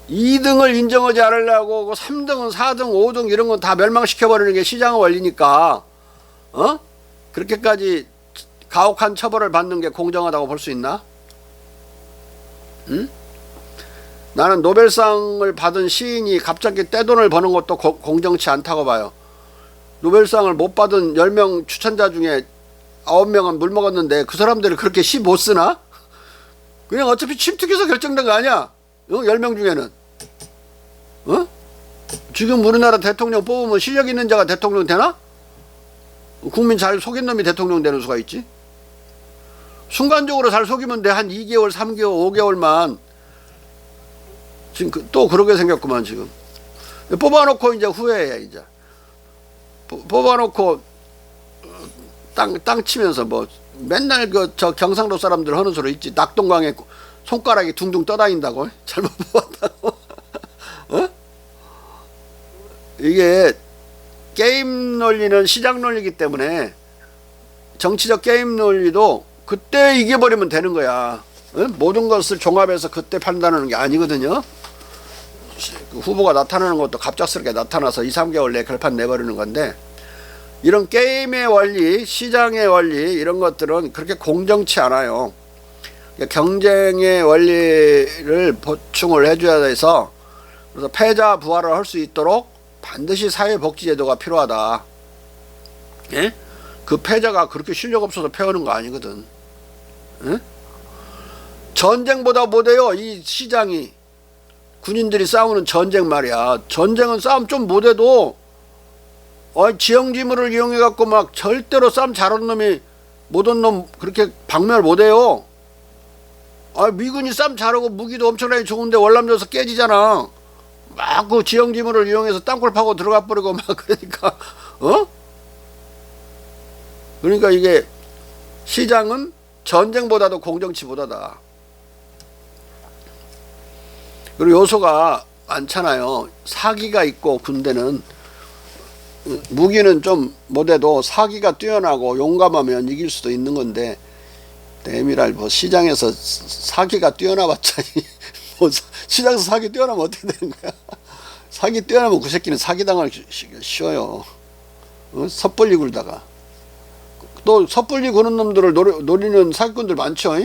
2등을 인정하지 않으려고 3등은 4등 5등 이런 건 다 멸망시켜버리는 게 시장의 원리니까, 그렇게까지 가혹한 처벌을 받는 게 공정하다고 볼 수 있나? 응? 나는 노벨상을 받은 시인이 갑자기 떼돈을 버는 것도 공정치 않다고 봐요. 노벨상을 못 받은 10명 추천자 중에 9명은 물 먹었는데 그 사람들이 그렇게 시 못 쓰나? 그냥 어차피 침투기에서 결정된 거 아니야? 10명 중에는. 지금 우리나라 대통령 뽑으면 실력 있는 자가 대통령 되나? 국민 잘 속인 놈이 대통령 되는 수가 있지. 순간적으로 잘 속이면 돼. 한 2개월, 3개월, 5개월만. 지금 또 그러게 생겼구만, 지금. 뽑아놓고 이제 후회해, 이제. 뽑아놓고 땅 치면서 뭐 맨날 저 경상도 사람들 하는 소리 있지. 낙동강에 손가락이 둥둥 떠다닌다고. 잘못 뽑았다고. 이게 게임 논리는 시장 논리이기 때문에 정치적 게임 논리도 그때 이겨버리면 되는 거야. 모든 것을 종합해서 그때 판단하는 게 아니거든요. 그 후보가 나타나는 것도 갑작스럽게 나타나서 2, 3개월 내에 결판 내버리는 건데, 이런 게임의 원리, 시장의 원리 이런 것들은 그렇게 공정치 않아요. 경쟁의 원리를 보충을 해줘야 돼서, 그래서 패자 부활을 할 수 있도록 반드시 사회복지제도가 필요하다. 예? 그 패자가 그렇게 실력 없어서 패하는 거 아니거든. 예? 전쟁보다 못해요. 이 시장이. 군인들이 싸우는 전쟁 말이야. 전쟁은 싸움 좀 못해도 지형지물을 이용해 갖고 막 절대로 싸움 잘하는 놈이 못한 놈 그렇게 박멸 못해요. 미군이 싸움 잘하고 무기도 엄청나게 좋은데 월남전에서 깨지잖아. 막 그 지형지물을 이용해서 땅굴 파고 들어가 버리고 막 그러니까 그러니까 이게 시장은 전쟁보다도 공정치 못하다. 그리고 요소가 많잖아요. 사기가 있고, 군대는 무기는 좀 못해도 사기가 뛰어나고 용감하면 이길 수도 있는 건데, 대미랄 뭐 시장에서 사기가 뛰어나봤자 뭐 시장에서 사기 뛰어나면 어떻게 되는 거야? 사기 뛰어나면 그 새끼는 사기당할 쉬워요. 섣불리 굴다가 또 섣불리 구는 놈들을 노리는 사기꾼들 많죠.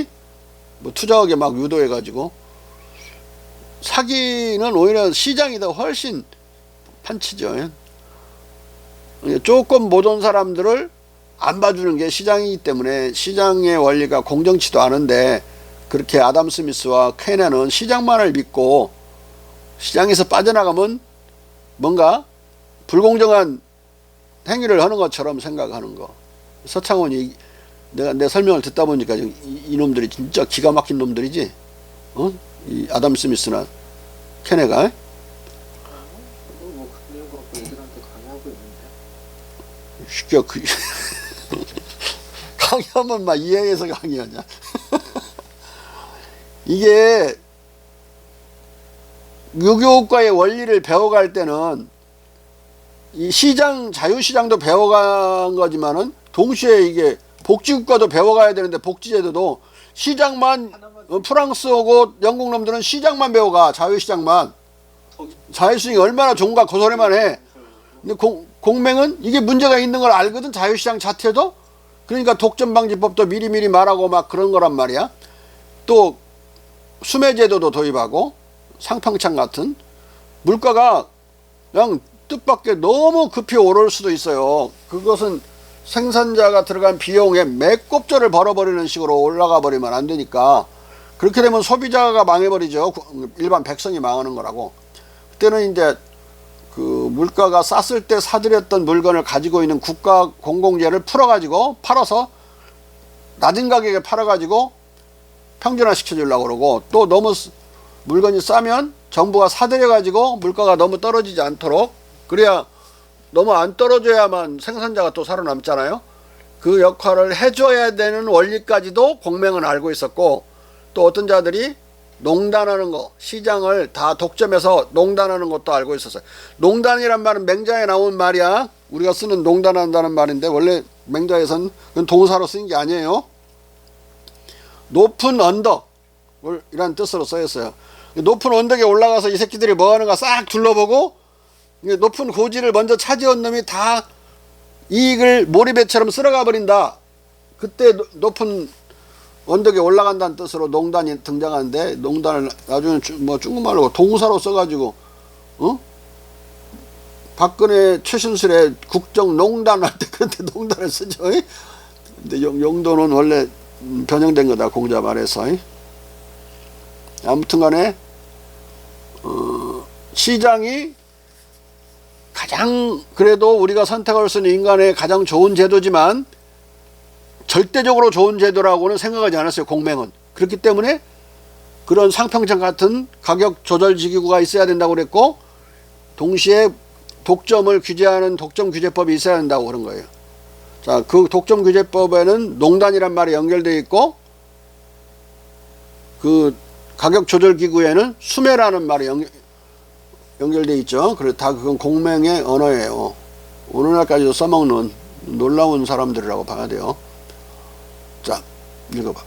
뭐 투자하게 막 유도해가지고. 사기는 오히려 시장이 더 훨씬 판치죠. 조금 못 온 사람들을 안 봐주는 게 시장이기 때문에, 시장의 원리가 공정치도 않은데, 그렇게 아담 스미스와 케네는 시장만을 믿고 시장에서 빠져나가면 뭔가 불공정한 행위를 하는 것처럼 생각하는 거. 서창원이 내 설명을 듣다 보니까 이놈들이 진짜 기가 막힌 놈들이지. 이 아담 스미스나 케네가. 뭐 일부러 애들한테 강요하고 있는데. 시켜 강요하면 막 이해해서 강요하냐. 이게 유교국가의 원리를 배워갈 때는 이 시장, 자유시장도 배워간 거지만은 동시에 이게 복지국가도 배워가야 되는데, 복지제도도 시장만, 프랑스하고 영국 놈들은 시장만 배워가. 자유시장만. 자유시장이 얼마나 좋은가 그 소리만 해. 근데 공맹은 이게 문제가 있는 걸 알거든, 자유시장 자체도. 그러니까 독점방지법도 미리미리 말하고 막 그런 거란 말이야. 또 수매제도도 도입하고, 상평창 같은. 물가가 그냥 뜻밖의 너무 급히 오를 수도 있어요. 그것은 생산자가 들어간 비용에 맥곱절을 벌어버리는 식으로 올라가 버리면 안 되니까. 그렇게 되면 소비자가 망해버리죠. 일반 백성이 망하는 거라고. 그때는 이제 그 물가가 쌌을 때 사들였던 물건을 가지고 있는 국가 공공재를 풀어가지고 팔아서 낮은 가격에 팔아가지고 평준화 시켜주려고 그러고, 또 너무 물건이 싸면 정부가 사들여가지고 물가가 너무 떨어지지 않도록, 그래야 너무 안 떨어져야만 생산자가 또 살아남잖아요. 그 역할을 해줘야 되는 원리까지도 공맹은 알고 있었고, 또 어떤 자들이 농단하는 거, 시장을 다 독점해서 농단하는 것도 알고 있었어요. 농단이란 말은 맹자에 나온 말이야. 우리가 쓰는 농단한다는 말인데, 원래 맹자에서는 그건 동사로 쓰인 게 아니에요. 높은 언덕 이란 뜻으로 쓰였어요. 높은 언덕에 올라가서 이 새끼들이 뭐 하는가 싹 둘러보고, 높은 고지를 먼저 차지한 놈이 다 이익을 모리배처럼 쓸어가 버린다. 그때 높은 언덕에 올라간다는 뜻으로 농단이 등장하는데, 농단을 나중에 뭐 중국말로 동사로 써가지고, 박근혜 최순실의 국정농단 할 때 그때 농단을 쓰죠. 근데 용도는 원래 변형된 거다, 공자 말에서. 아무튼 간에 시장이 가장, 그래도 우리가 선택할 수 있는 인간의 가장 좋은 제도지만 절대적으로 좋은 제도라고는 생각하지 않았어요, 공맹은. 그렇기 때문에 그런 상평창 같은 가격 조절 기구가 있어야 된다고 그랬고, 동시에 독점을 규제하는 독점 규제법이 있어야 된다고 그런 거예요. 자, 그 독점 규제법에는 농단이란 말이 연결되어 있고, 그 가격 조절 기구에는 수매라는 말이 연결되어 있죠. 그래, 다 그건 공맹의 언어예요. 오늘날까지도 써먹는 놀라운 사람들이라고 봐야 돼요. 자, 읽어봐.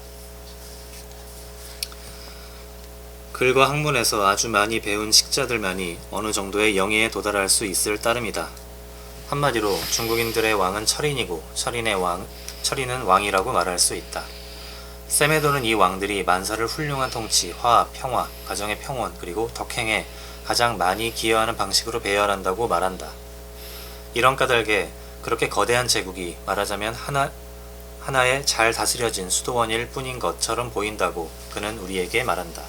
글과 학문에서 아주 많이 배운 식자들만이 어느 정도의 영예에 도달할 수 있을 따름이다. 한마디로 중국인들의 왕은 철인이고 철인은 왕이라고 말할 수 있다. 셈에도는 이 왕들이 만사를 훌륭한 통치, 화합, 평화, 가정의 평온, 그리고 덕행에 가장 많이 기여하는 방식으로 배열한다고 말한다. 이런 까닭에 그렇게 거대한 제국이 말하자면 하나의 잘 다스려진 수도원일 뿐인 것처럼 보인다고 그는 우리에게 말한다.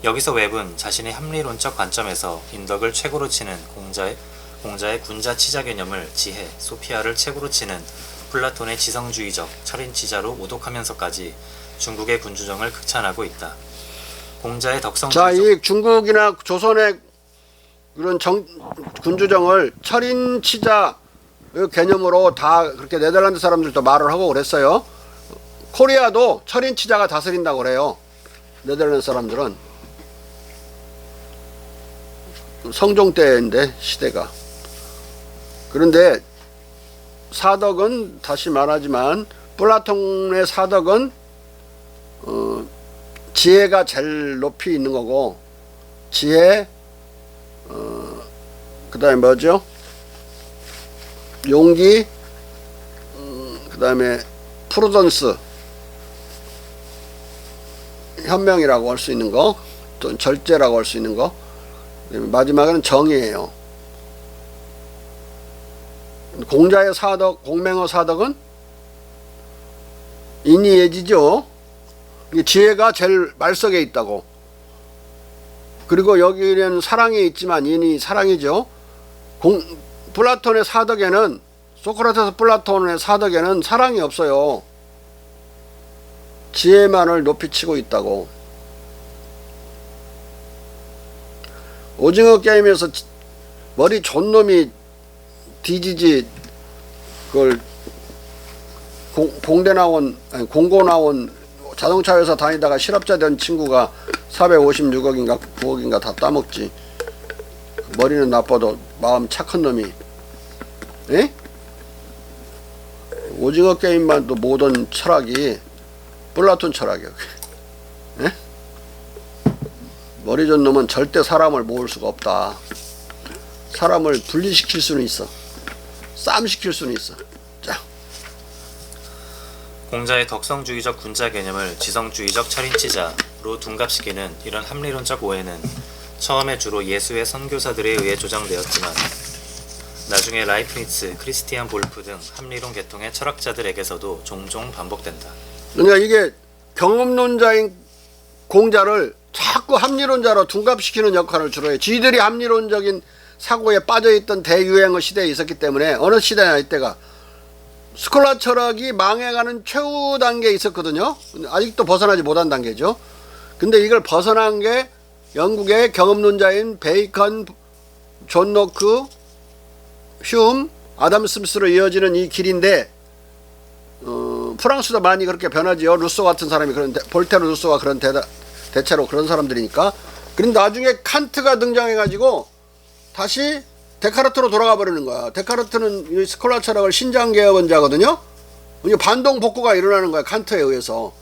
여기서 웹은 자신의 합리론적 관점에서 인덕을 최고로 치는 공자의 군자 치자 개념을 지혜, 소피아를 최고로 치는 플라톤의 지성주의적 철인치자로 모독하면서까지 중국의 군주정을 극찬하고 있다. 공자의 덕성주의적. 자, 이 중국이나 조선의 그런 군주정을 철인치자 개념으로 다 그렇게 네덜란드 사람들도 말을 하고 그랬어요. 코리아도 철인치자가 다스린다고 그래요. 네덜란드 사람들은. 성종 때인데 시대가. 그런데 사덕은 다시 말하지만 플라톤의 사덕은 지혜가 제일 높이 있는 거고, 지혜, 그 다음에 뭐죠? 용기, 그 다음에 프루던스, 현명이라고 할 수 있는 거, 또 절제라고 할 수 있는 거, 마지막에는 정의예요. 공자의 사덕, 공맹어 사덕은 인이예지죠. 지혜가 제일 말석에 있다고. 그리고 여기는 사랑이 있지만 인이 사랑이죠. 플라톤의 사덕에는, 소크라테스 플라톤의 사덕에는 사랑이 없어요. 지혜만을 높이치고 있다고. 오징어 게임에서 머리 존놈이 뒤지지, 그걸 공대 나온, 아니 공고 나온 자동차 회사 다니다가 실업자 된 친구가 456억인가 9억인가 다 따먹지. 머리는 나빠도 마음 착한 놈이. 에? 오징어 게임만 또 모든 철학이 플라톤 철학이야. 에? 머리 좋은 놈은 절대 사람을 모을 수가 없다. 사람을 분리시킬 수는 있어. 쌈시킬 수는 있어. 자. 공자의 덕성주의적 군자 개념을 지성주의적 철인치자로 둔갑시키는 이런 합리론적 오해는 처음에 주로 예수의 선교사들에 의해 조장되었지만 나중에 라이프니츠, 크리스티안 볼프 등 합리론 계통의 철학자들에게서도 종종 반복된다. 그러니까 이게 경험론자인 공자를 자꾸 합리론자로 둔갑시키는 역할을 주로 해. 쥐들이 합리론적인 사고에 빠져있던 대유행어 시대에 있었기 때문에, 어느 시대냐 이때가 스콜라 철학이 망해가는 최후 단계에 있었거든요. 아직도 벗어나지 못한 단계죠. 근데 이걸 벗어난 게 영국의 경험론자인 베이컨, 존 로크, 휴움, 아담 스미스로 이어지는 이 길인데, 프랑스도 많이 그렇게 변하지요. 루소 같은 사람이 그런, 볼테르 루소가 그런 대체로 그런 사람들이니까. 그런데 나중에 칸트가 등장해가지고 다시 데카르트로 돌아가 버리는 거야. 데카르트는 이 스콜라 철학을 신장개혁원자거든요. 반동 복구가 일어나는 거야. 칸트에 의해서.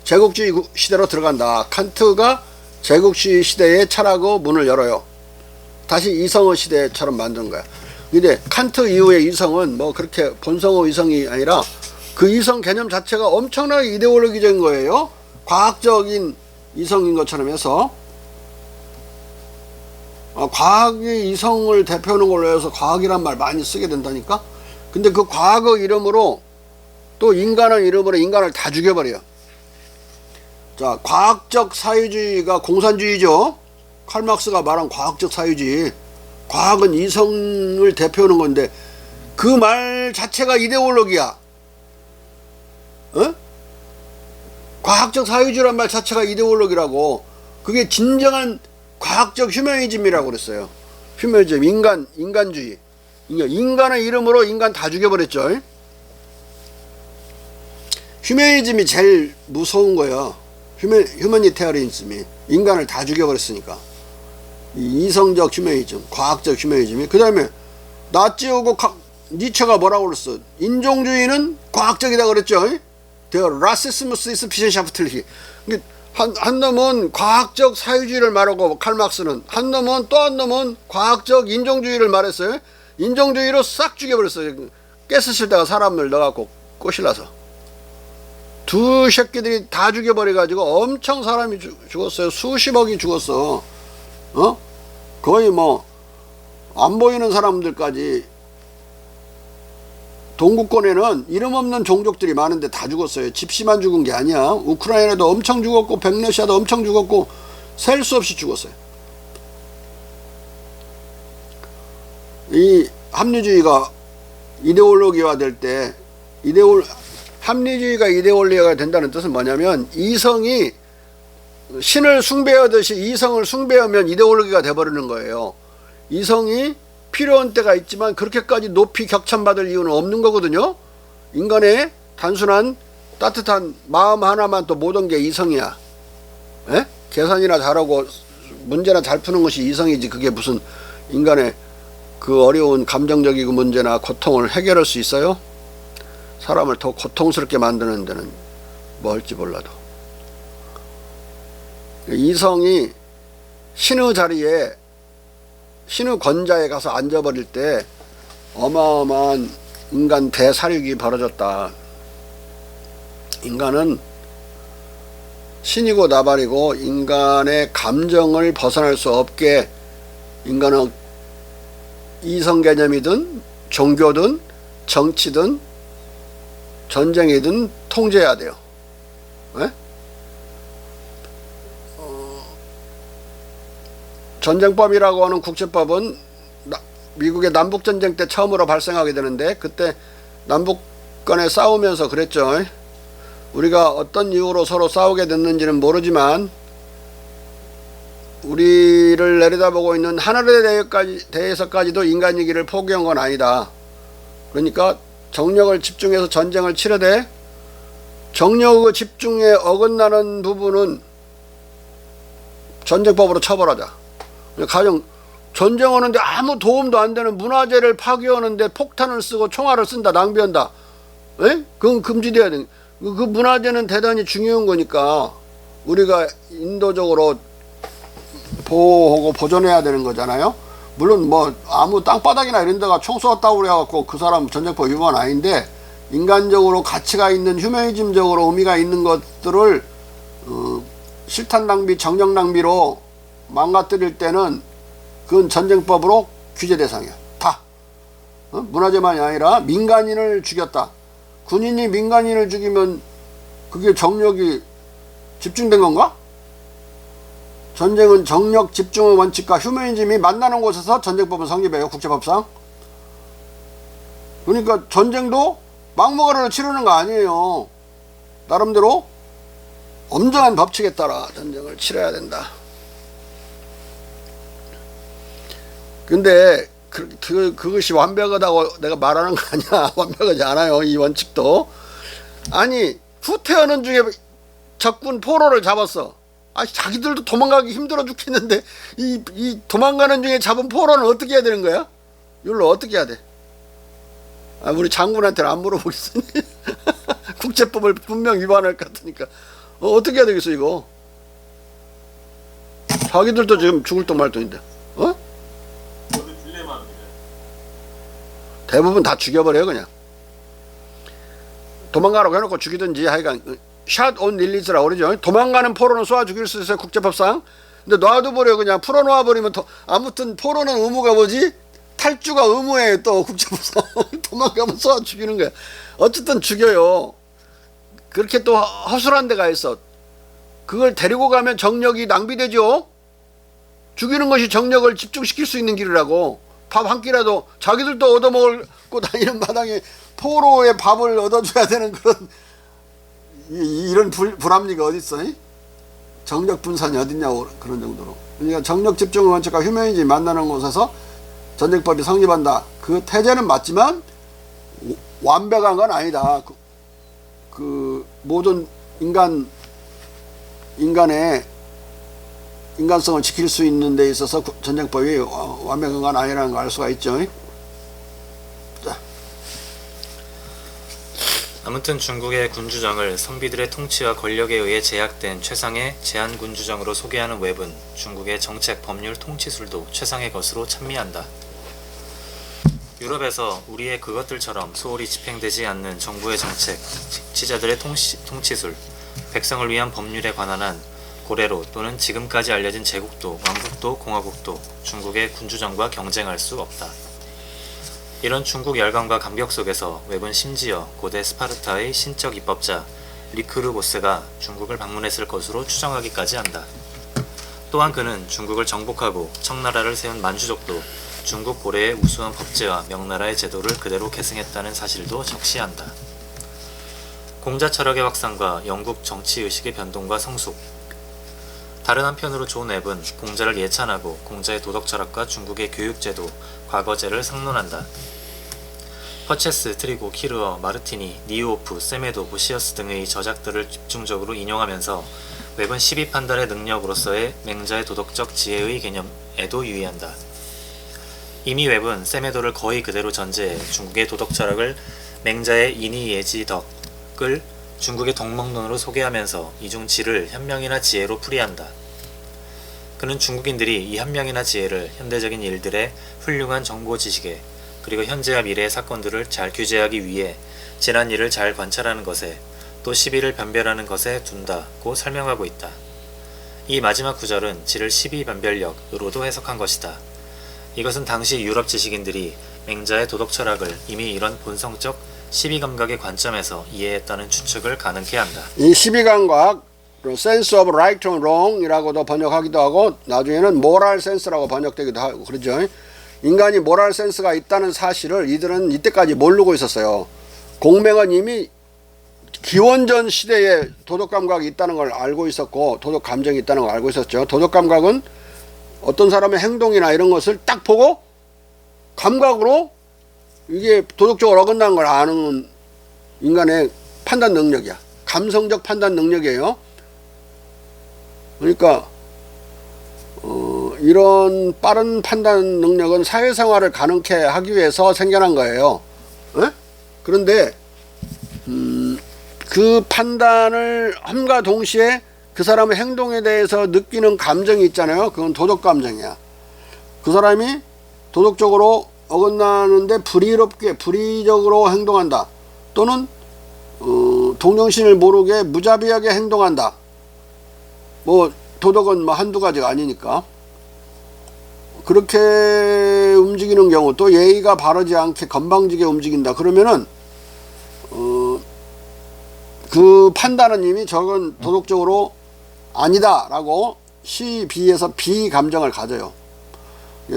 제국주의 시대로 들어간다. 칸트가 제국주의 시대의 철학의 문을 열어요. 다시 이성의 시대처럼 만드는 거야. 근데 칸트 이후의 이성은 뭐 그렇게 본성의 이성이 아니라 그 이성 개념 자체가 엄청나게 이데올로기적인 거예요. 과학적인 이성인 것처럼 해서. 과학의 이성을 대표하는 걸로 해서 과학이란 말 많이 쓰게 된다니까. 근데 그 과학의 이름으로 또 인간의 이름으로 인간을 다 죽여버려요. 자, 과학적 사회주의가 공산주의죠. 칼막스가 말한 과학적 사회주의. 과학은 이성을 대표하는 건데 그 말 자체가 이데올로기야. 어? 과학적 사회주의란 말 자체가 이데올로기라고. 그게 진정한 과학적 휴머니즘이라고 그랬어요. 휴머니즘, 인간주의. 인간의 이름으로 인간 다 죽여버렸죠. 휴머니즘이 제일 무서운 거예요. 휴머니테리언즘이 인간을 다 죽여버렸으니까. 이성적 휴머니즘, 과학적 휴머니즘이. 그 다음에 나치하고 니체가 뭐라고 그랬어? 인종주의는 과학적이다 그랬죠. Der Rassismus ist wissenschaftlich. 한 놈은 과학적 사회주의를 말하고 칼막스는, 한 놈은 또 한 놈은 과학적 인종주의를 말했어요. 인종주의로 싹 죽여버렸어요. 가스실다가 사람을 넣어갖고 꼬실라서. 두 새끼들이 다 죽여버려가지고 엄청 사람이 죽었어요. 수십억이 죽었어. 거의 뭐 안 보이는 사람들까지. 동구권에는 이름 없는 종족들이 많은데 다 죽었어요. 집시만 죽은 게 아니야. 우크라이나도 엄청 죽었고 백러시아도 엄청 죽었고 셀 수 없이 죽었어요. 이 합리주의가 이데올로기화 될 때, 합리주의가 이데올로기가 된다는 뜻은 뭐냐면, 이성이 신을 숭배하듯이 이성을 숭배하면 이데올로기가 돼버리는 거예요. 이성이 필요한 때가 있지만 그렇게까지 높이 격찬받을 이유는 없는 거거든요. 인간의 단순한 따뜻한 마음 하나만 또 모든 게 이성이야. 에? 계산이나 잘하고 문제나 잘 푸는 것이 이성이지, 그게 무슨 인간의 그 어려운 감정적이고 문제나 고통을 해결할 수 있어요? 사람을 더 고통스럽게 만드는 데는 뭐 할지 몰라도. 이성이 신의 자리에 신의 권자에 가서 앉아버릴 때 어마어마한 인간 대사륙이 벌어졌다. 인간은 신이고 나발이고 인간의 감정을 벗어날 수 없게 인간은 이성 개념이든 종교든 정치든 전쟁이든 통제해야 돼요. 네? 전쟁법이라고 하는 국제법은 미국의 남북전쟁 때 처음으로 발생하게 되는데, 그때 남북 간에 싸우면서 그랬죠. 우리가 어떤 이유로 서로 싸우게 됐는지는 모르지만 우리를 내려다보고 있는 하늘에 대해서까지도 인간이기를 포기한 건 아니다. 그러니까 정력을 집중해서 전쟁을 치르되 정력의 집중에 어긋나는 부분은 전쟁법으로 처벌하자. 가령 전쟁하는데 아무 도움도 안 되는 문화재를 파괴하는데 폭탄을 쓰고 총알을 쓴다, 낭비한다. 에? 그건 금지돼야 돼. 그 문화재는 대단히 중요한 거니까 우리가 인도적으로 보호하고 보존해야 되는 거잖아요. 물론 뭐 아무 땅바닥이나 이런 데가 총 쏘았다고 그래갖고 그 사람 전쟁법 위반 아닌데, 인간적으로 가치가 있는 휴머니즘적으로 의미가 있는 것들을 실탄 낭비, 정력 낭비로 망가뜨릴 때는 그건 전쟁법으로 규제 대상이야. 다. 문화재만이 아니라 민간인을 죽였다. 군인이 민간인을 죽이면 그게 정력이 집중된 건가? 전쟁은 정력 집중의 원칙과 휴머니즘이 만나는 곳에서 전쟁법은 성립해요. 국제법상. 그러니까 전쟁도 막무가내로 치르는 거 아니에요. 나름대로 엄정한 법칙에 따라 전쟁을 치러야 된다. 근데 그것이 완벽하다고 내가 말하는 거 아니야. 완벽하지 않아요, 이 원칙도. 아니, 후퇴하는 중에 적군 포로를 잡았어. 자기들도 도망가기 힘들어 죽겠는데 이 도망가는 중에 잡은 포로는 어떻게 해야 되는 거야? 이걸로 어떻게 해야 돼? 우리 장군한테는 안 물어보겠으니. 국제법을 분명 위반할 것 같으니까 어떻게 해야 되겠어 이거? 자기들도 지금 죽을 똥 말 똥인데. 대부분 다 죽여버려요. 그냥 도망가라고 해놓고 죽이든지, 하여간 샷 온 릴리즈라고 그러죠. 도망가는 포로는 쏘아 죽일 수 있어요, 국제법상. 근데 놔둬버려. 그냥 풀어놓아버리면 아무튼 포로는 의무가 뭐지? 탈주가 의무예요. 또 국제법상. 도망가면 쏘아 죽이는 거야. 어쨌든 죽여요. 그렇게 또 허술한 데가 있어. 그걸 데리고 가면 정력이 낭비되죠. 죽이는 것이 정력을 집중시킬 수 있는 길이라고. 밥 한 끼라도 자기들도 얻어먹고 다니는 마당에 포로의 밥을 얻어줘야 되는 그런 이런 불합리가 어딨어? 정력 분산이 어딨냐고. 그런 정도로. 그러니까 정력 집중의 원칙과 휴머니즘이 만나는 곳에서 전쟁법이 성립한다. 그 태제는 맞지만 완벽한 건 아니다. 그 모든 인간의 인간성을 지킬 수 있는 데 있어서 전쟁법이 완벽한 건 아니라는 걸 알 수가 있죠. 자. 아무튼 중국의 군주정을 선비들의 통치와 권력에 의해 제약된 최상의 제한군주정으로 소개하는 웹은 중국의 정책, 법률, 통치술도 최상의 것으로 찬미한다. 유럽에서 우리의 그것들처럼 소홀히 집행되지 않는 정부의 정책, 지자들의 통치술, 백성을 위한 법률에 관한 한 고래로 또는 지금까지 알려진 제국도, 왕국도, 공화국도 중국의 군주정과 경쟁할 수 없다. 이런 중국 열강과 감격 속에서 웹은 심지어 고대 스파르타의 신적 입법자 리크르보스가 중국을 방문했을 것으로 추정하기까지 한다. 또한 그는 중국을 정복하고 청나라를 세운 만주족도 중국 고래의 우수한 법제와 명나라의 제도를 그대로 계승했다는 사실도 적시한다. 공자 철학의 확산과 영국 정치의식의 변동과 성숙. 다른 한편으로 존 웹은 공자를 예찬하고 공자의 도덕 철학과 중국의 교육제도, 과거제를 상론한다. 퍼체스, 트리고, 키르어, 마르티니, 니우오프, 세메도, 보시어스 등의 저작들을 집중적으로 인용하면서 웹은 시비판단의 능력으로서의 맹자의 도덕적 지혜의 개념에도 유의한다. 이미 웹은 세메도를 거의 그대로 전제해 중국의 도덕 철학을 맹자의 인의 예지 덕을 중국의 동먹론으로 소개하면서 이중 질을 현명이나 지혜로 풀이한다. 그는 중국인들이 이 현명이나 지혜를 현대적인 일들의 훌륭한 정보 지식에 그리고 현재와 미래의 사건들을 잘 규제하기 위해 지난 일을 잘 관찰하는 것에 또 시비를 변별하는 것에 둔다고 설명하고 있다. 이 마지막 구절은 지를 시비변별력으로도 해석한 것이다. 이것은 당시 유럽 지식인들이 맹자의 도덕 철학을 이미 이런 본성적 시비감각의 관점에서 이해했다는 추측을 가능케 한다. 이 시비감각, sense of right and wrong이라고도 번역하기도 하고 나중에는 moral sense라고 번역되기도 하고 그러죠. 인간이 모랄 센스가 있다는 사실을 이들은 이때까지 모르고 있었어요. 공명은 이미 기원전 시대에 도덕 감각이 있다는 걸 알고 있었고 도덕 감정이 있다는 걸 알고 있었죠. 도덕 감각은 어떤 사람의 행동이나 이런 것을 딱 보고 감각으로 이게 도덕적으로 어긋나는 걸 아는 인간의 판단 능력이야. 감성적 판단 능력이에요. 그러니까 이런 빠른 판단 능력은 사회생활을 가능케 하기 위해서 생겨난 거예요. 에? 그런데 그 판단을 함과 동시에 그 사람의 행동에 대해서 느끼는 감정이 있잖아요. 그건 도덕 감정이야. 그 사람이 도덕적으로 어긋나는데 불의적으로 행동한다. 또는 동정심을 모르게 무자비하게 행동한다. 뭐 도덕은 뭐 한두 가지가 아니니까. 그렇게 움직이는 경우 또 예의가 바르지 않게 건방지게 움직인다. 그러면은 그 판단은 이미 저건 도덕적으로 아니다 라고 시비에서 비감정을 가져요.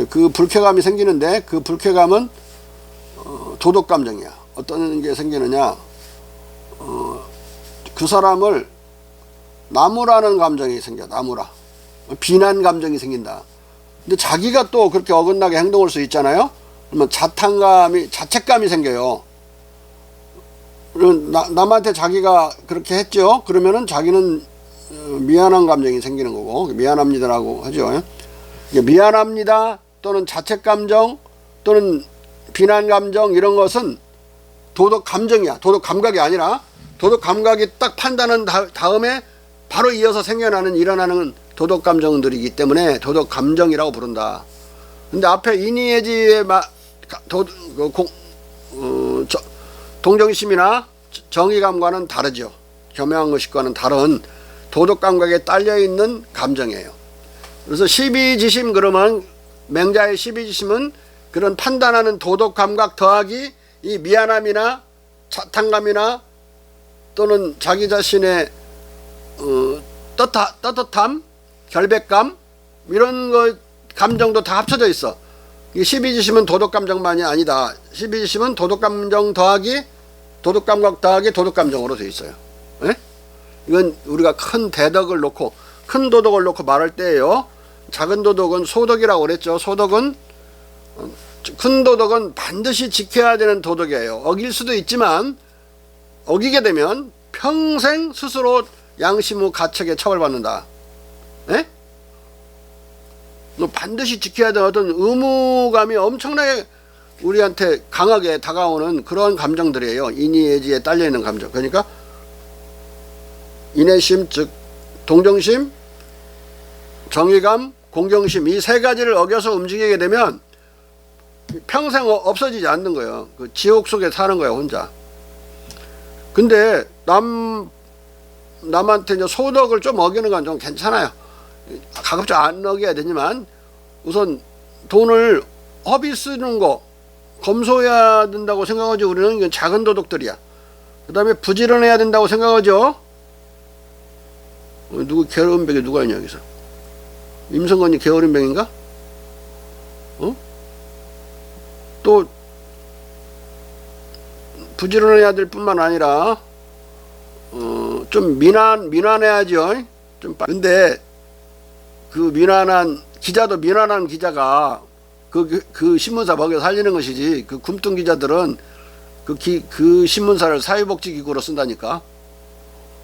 그 불쾌감이 생기는데 그 불쾌감은 도덕감정이야. 어떤 게 생기느냐, 그 사람을 나무라는 감정이 생겨. 나무라. 비난 감정이 생긴다. 근데 자기가 또 그렇게 어긋나게 행동할 수 있잖아요. 그러면 자책감이 생겨요. 남한테 자기가 그렇게 했죠. 그러면은 자기는 미안한 감정이 생기는 거고, 미안합니다라고 하죠. 미안합니다 또는 자책감정 또는 비난감정 이런 것은 도덕 감정이야. 도덕 감각이 아니라 도덕 감각이 딱 판단한 다음에 바로 이어서 일어나는 도덕 감정들이기 때문에 도덕 감정이라고 부른다. 근데 앞에 인의예지의 동정심이나 정의감과는 다르죠. 겸허한 것과는 다른 도덕 감각에 딸려 있는 감정이에요. 그래서 시비지심, 그러면 맹자의 시비지심은 그런 판단하는 도덕 감각 더하기 이 미안함이나 자탄감이나 또는 자기 자신의 떳떳함, 결백감 이런 거 감정도 다 합쳐져 있어. 이 시비지심은 도덕감정만이 아니다. 시비지심은 도덕감정 더하기 도덕감각 더하기 도덕감정으로 되어 있어요. 예? 이건 우리가 큰 대덕을 놓고 큰 도덕을 놓고 말할 때예요. 작은 도덕은 소덕이라고 그랬죠. 소덕은 큰 도덕은 반드시 지켜야 되는 도덕이에요. 어길 수도 있지만 어기게 되면 평생 스스로 양심 후 가책에 처벌받는다. 예? 반드시 지켜야 되는 어떤 의무감이 엄청나게 우리한테 강하게 다가오는 그런 감정들이에요. 인의예지에 딸려있는 감정. 그러니까 인내심, 즉 동정심, 정의감, 공경심 이 세 가지를 어겨서 움직이게 되면 평생 없어지지 않는 거예요. 그 지옥 속에 사는 거예요, 혼자. 근데 남한테 이제 소덕을 좀 어기는 건 좀 괜찮아요. 가급적 안 어겨야 되지만 우선 돈을 허비 쓰는 거 검소해야 된다고 생각하죠. 우리는 이건 작은 도덕들이야. 그 다음에 부지런해야 된다고 생각하죠. 누구 게으름병이 누가 있냐 여기서? 임성건이 게으름병인가? 또 부지런해야 될 뿐만 아니라 좀 민환해야죠. 좀 근데 그 민환한 기자가 그 신문사 먹여 살리는 것이지 그 굼뚱 기자들은 그 신문사를 사회복지기구로 쓴다니까.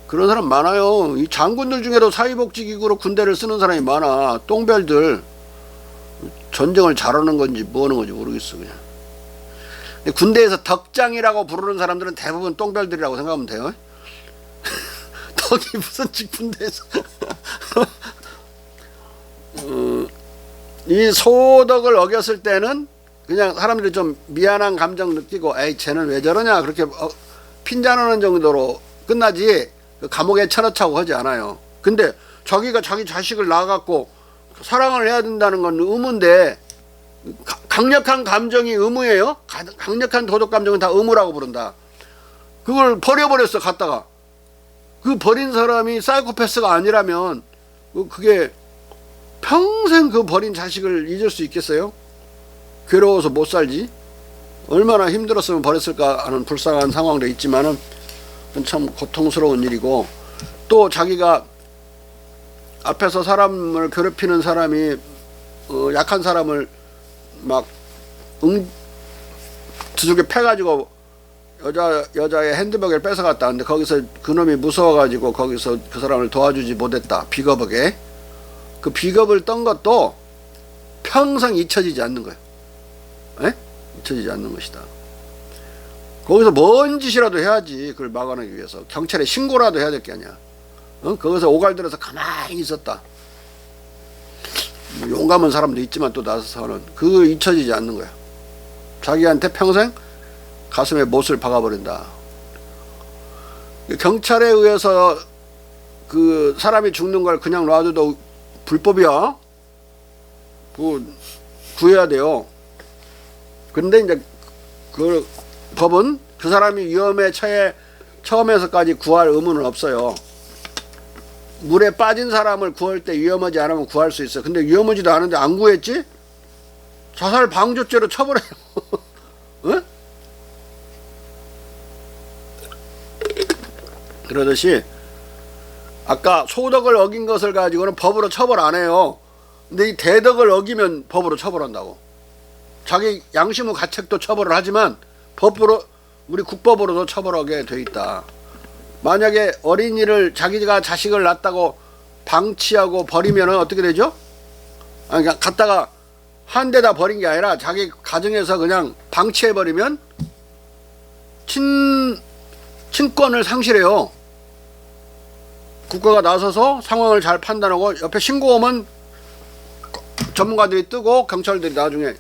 그런 사람 많아요. 이 장군들 중에도 사회복지기구로 군대를 쓰는 사람이 많아. 똥별들. 전쟁을 잘하는 건지 뭐 하는 건지 모르겠어 그냥. 군대에서 덕장이라고 부르는 사람들은 대부분 똥별들이라고 생각하면 돼요. 덕이 무슨 직 군대에서 이 소덕을 어겼을 때는 그냥 사람들이 좀 미안한 감정 느끼고 에이 쟤는 왜 저러냐 그렇게 핀잔하는 정도로 끝나지 감옥에 쳐넣자고 하지 않아요. 근데 자기가 자기 자식을 낳아갖고 사랑을 해야 된다는 건 의무인데 강력한 감정이 의무예요? 강력한 도덕 감정은 다 의무라고 부른다. 그걸 버려버렸어 갖다가. 그 버린 사람이 사이코패스가 아니라면 그게 평생 그 버린 자식을 잊을 수 있겠어요? 괴로워서 못 살지. 얼마나 힘들었으면 버렸을까 하는 불쌍한 상황도 있지만은 참 고통스러운 일이고, 또 자기가 앞에서 사람을 괴롭히는 사람이 약한 사람을 막 두둑에 패가지고 여자의 핸드백을 뺏어갔다. 근데 거기서 그놈이 무서워가지고 거기서 그 사람을 도와주지 못했다. 비겁하게. 그 비겁을 떤 것도 평생 잊혀지지 않는 거예요. 에? 잊혀지지 않는 것이다. 거기서 뭔 짓이라도 해야지. 그걸 막아내기 위해서 경찰에 신고라도 해야 될 게 아니야. 거기서 오갈들어서 가만히 있었다. 용감한 사람도 있지만 또 나서서는 그 잊혀지지 않는 거야. 자기한테 평생 가슴에 못을 박아버린다. 경찰에 의해서 그 사람이 죽는 걸 그냥 놔둬도 불법이야. 그 구해야 돼요. 그런데 이제 그 법은 그 사람이 위험에 처해 처음에서까지 구할 의무는 없어요. 물에 빠진 사람을 구할 때 위험하지 않으면 구할 수 있어. 근데 위험하지도 않은데 안 구했지? 자살 방조죄로 처벌해요. 어? 그러듯이 아까 소덕을 어긴 것을 가지고는 법으로 처벌 안 해요. 근데 이 대덕을 어기면 법으로 처벌한다고. 자기 양심의 가책도 처벌을 하지만 법으로, 우리 국법으로도 처벌하게 돼 있다. 만약에 어린이를 자기가 자식을 낳았다고 방치하고 버리면 어떻게 되죠? 아니, 그냥 갖다가 한 대다 버린 게 아니라 자기 가정에서 그냥 방치해버리면 친권을 상실해요. 국가가 나서서 상황을 잘 판단하고 옆에 신고 오면 전문가들이 뜨고 경찰들이 나중에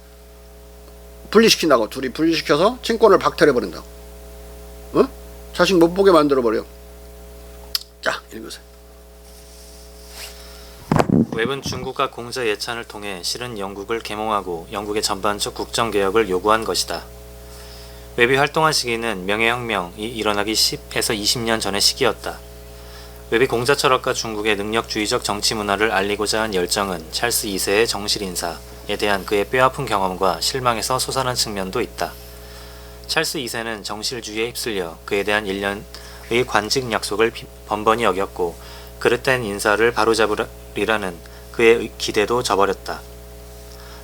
분리시킨다고. 둘이 분리시켜서 친권을 박탈해버린다고. 어? 자식 못 보게 만들어버려. 자, 읽으세요. 웹은 중국과 공자 예찬을 통해 실은 영국을 계몽하고 영국의 전반적 국정개혁을 요구한 것이다. 웹이 활동한 시기는 명예혁명이 일어나기 10에서 20년 전의 시기였다. 웹이 공자 철학과 중국의 능력주의적 정치 문화를 알리고자 한 열정은 찰스 2세의 정실 인사에 대한 그의 뼈아픈 경험과 실망에서 솟아난 측면도 있다. 찰스 2세는 정실주의에 휩쓸려 그에 대한 1년의 관직 약속을 번번이 어겼고 그릇된 인사를 바로잡으리라는 그의 기대도 저버렸다.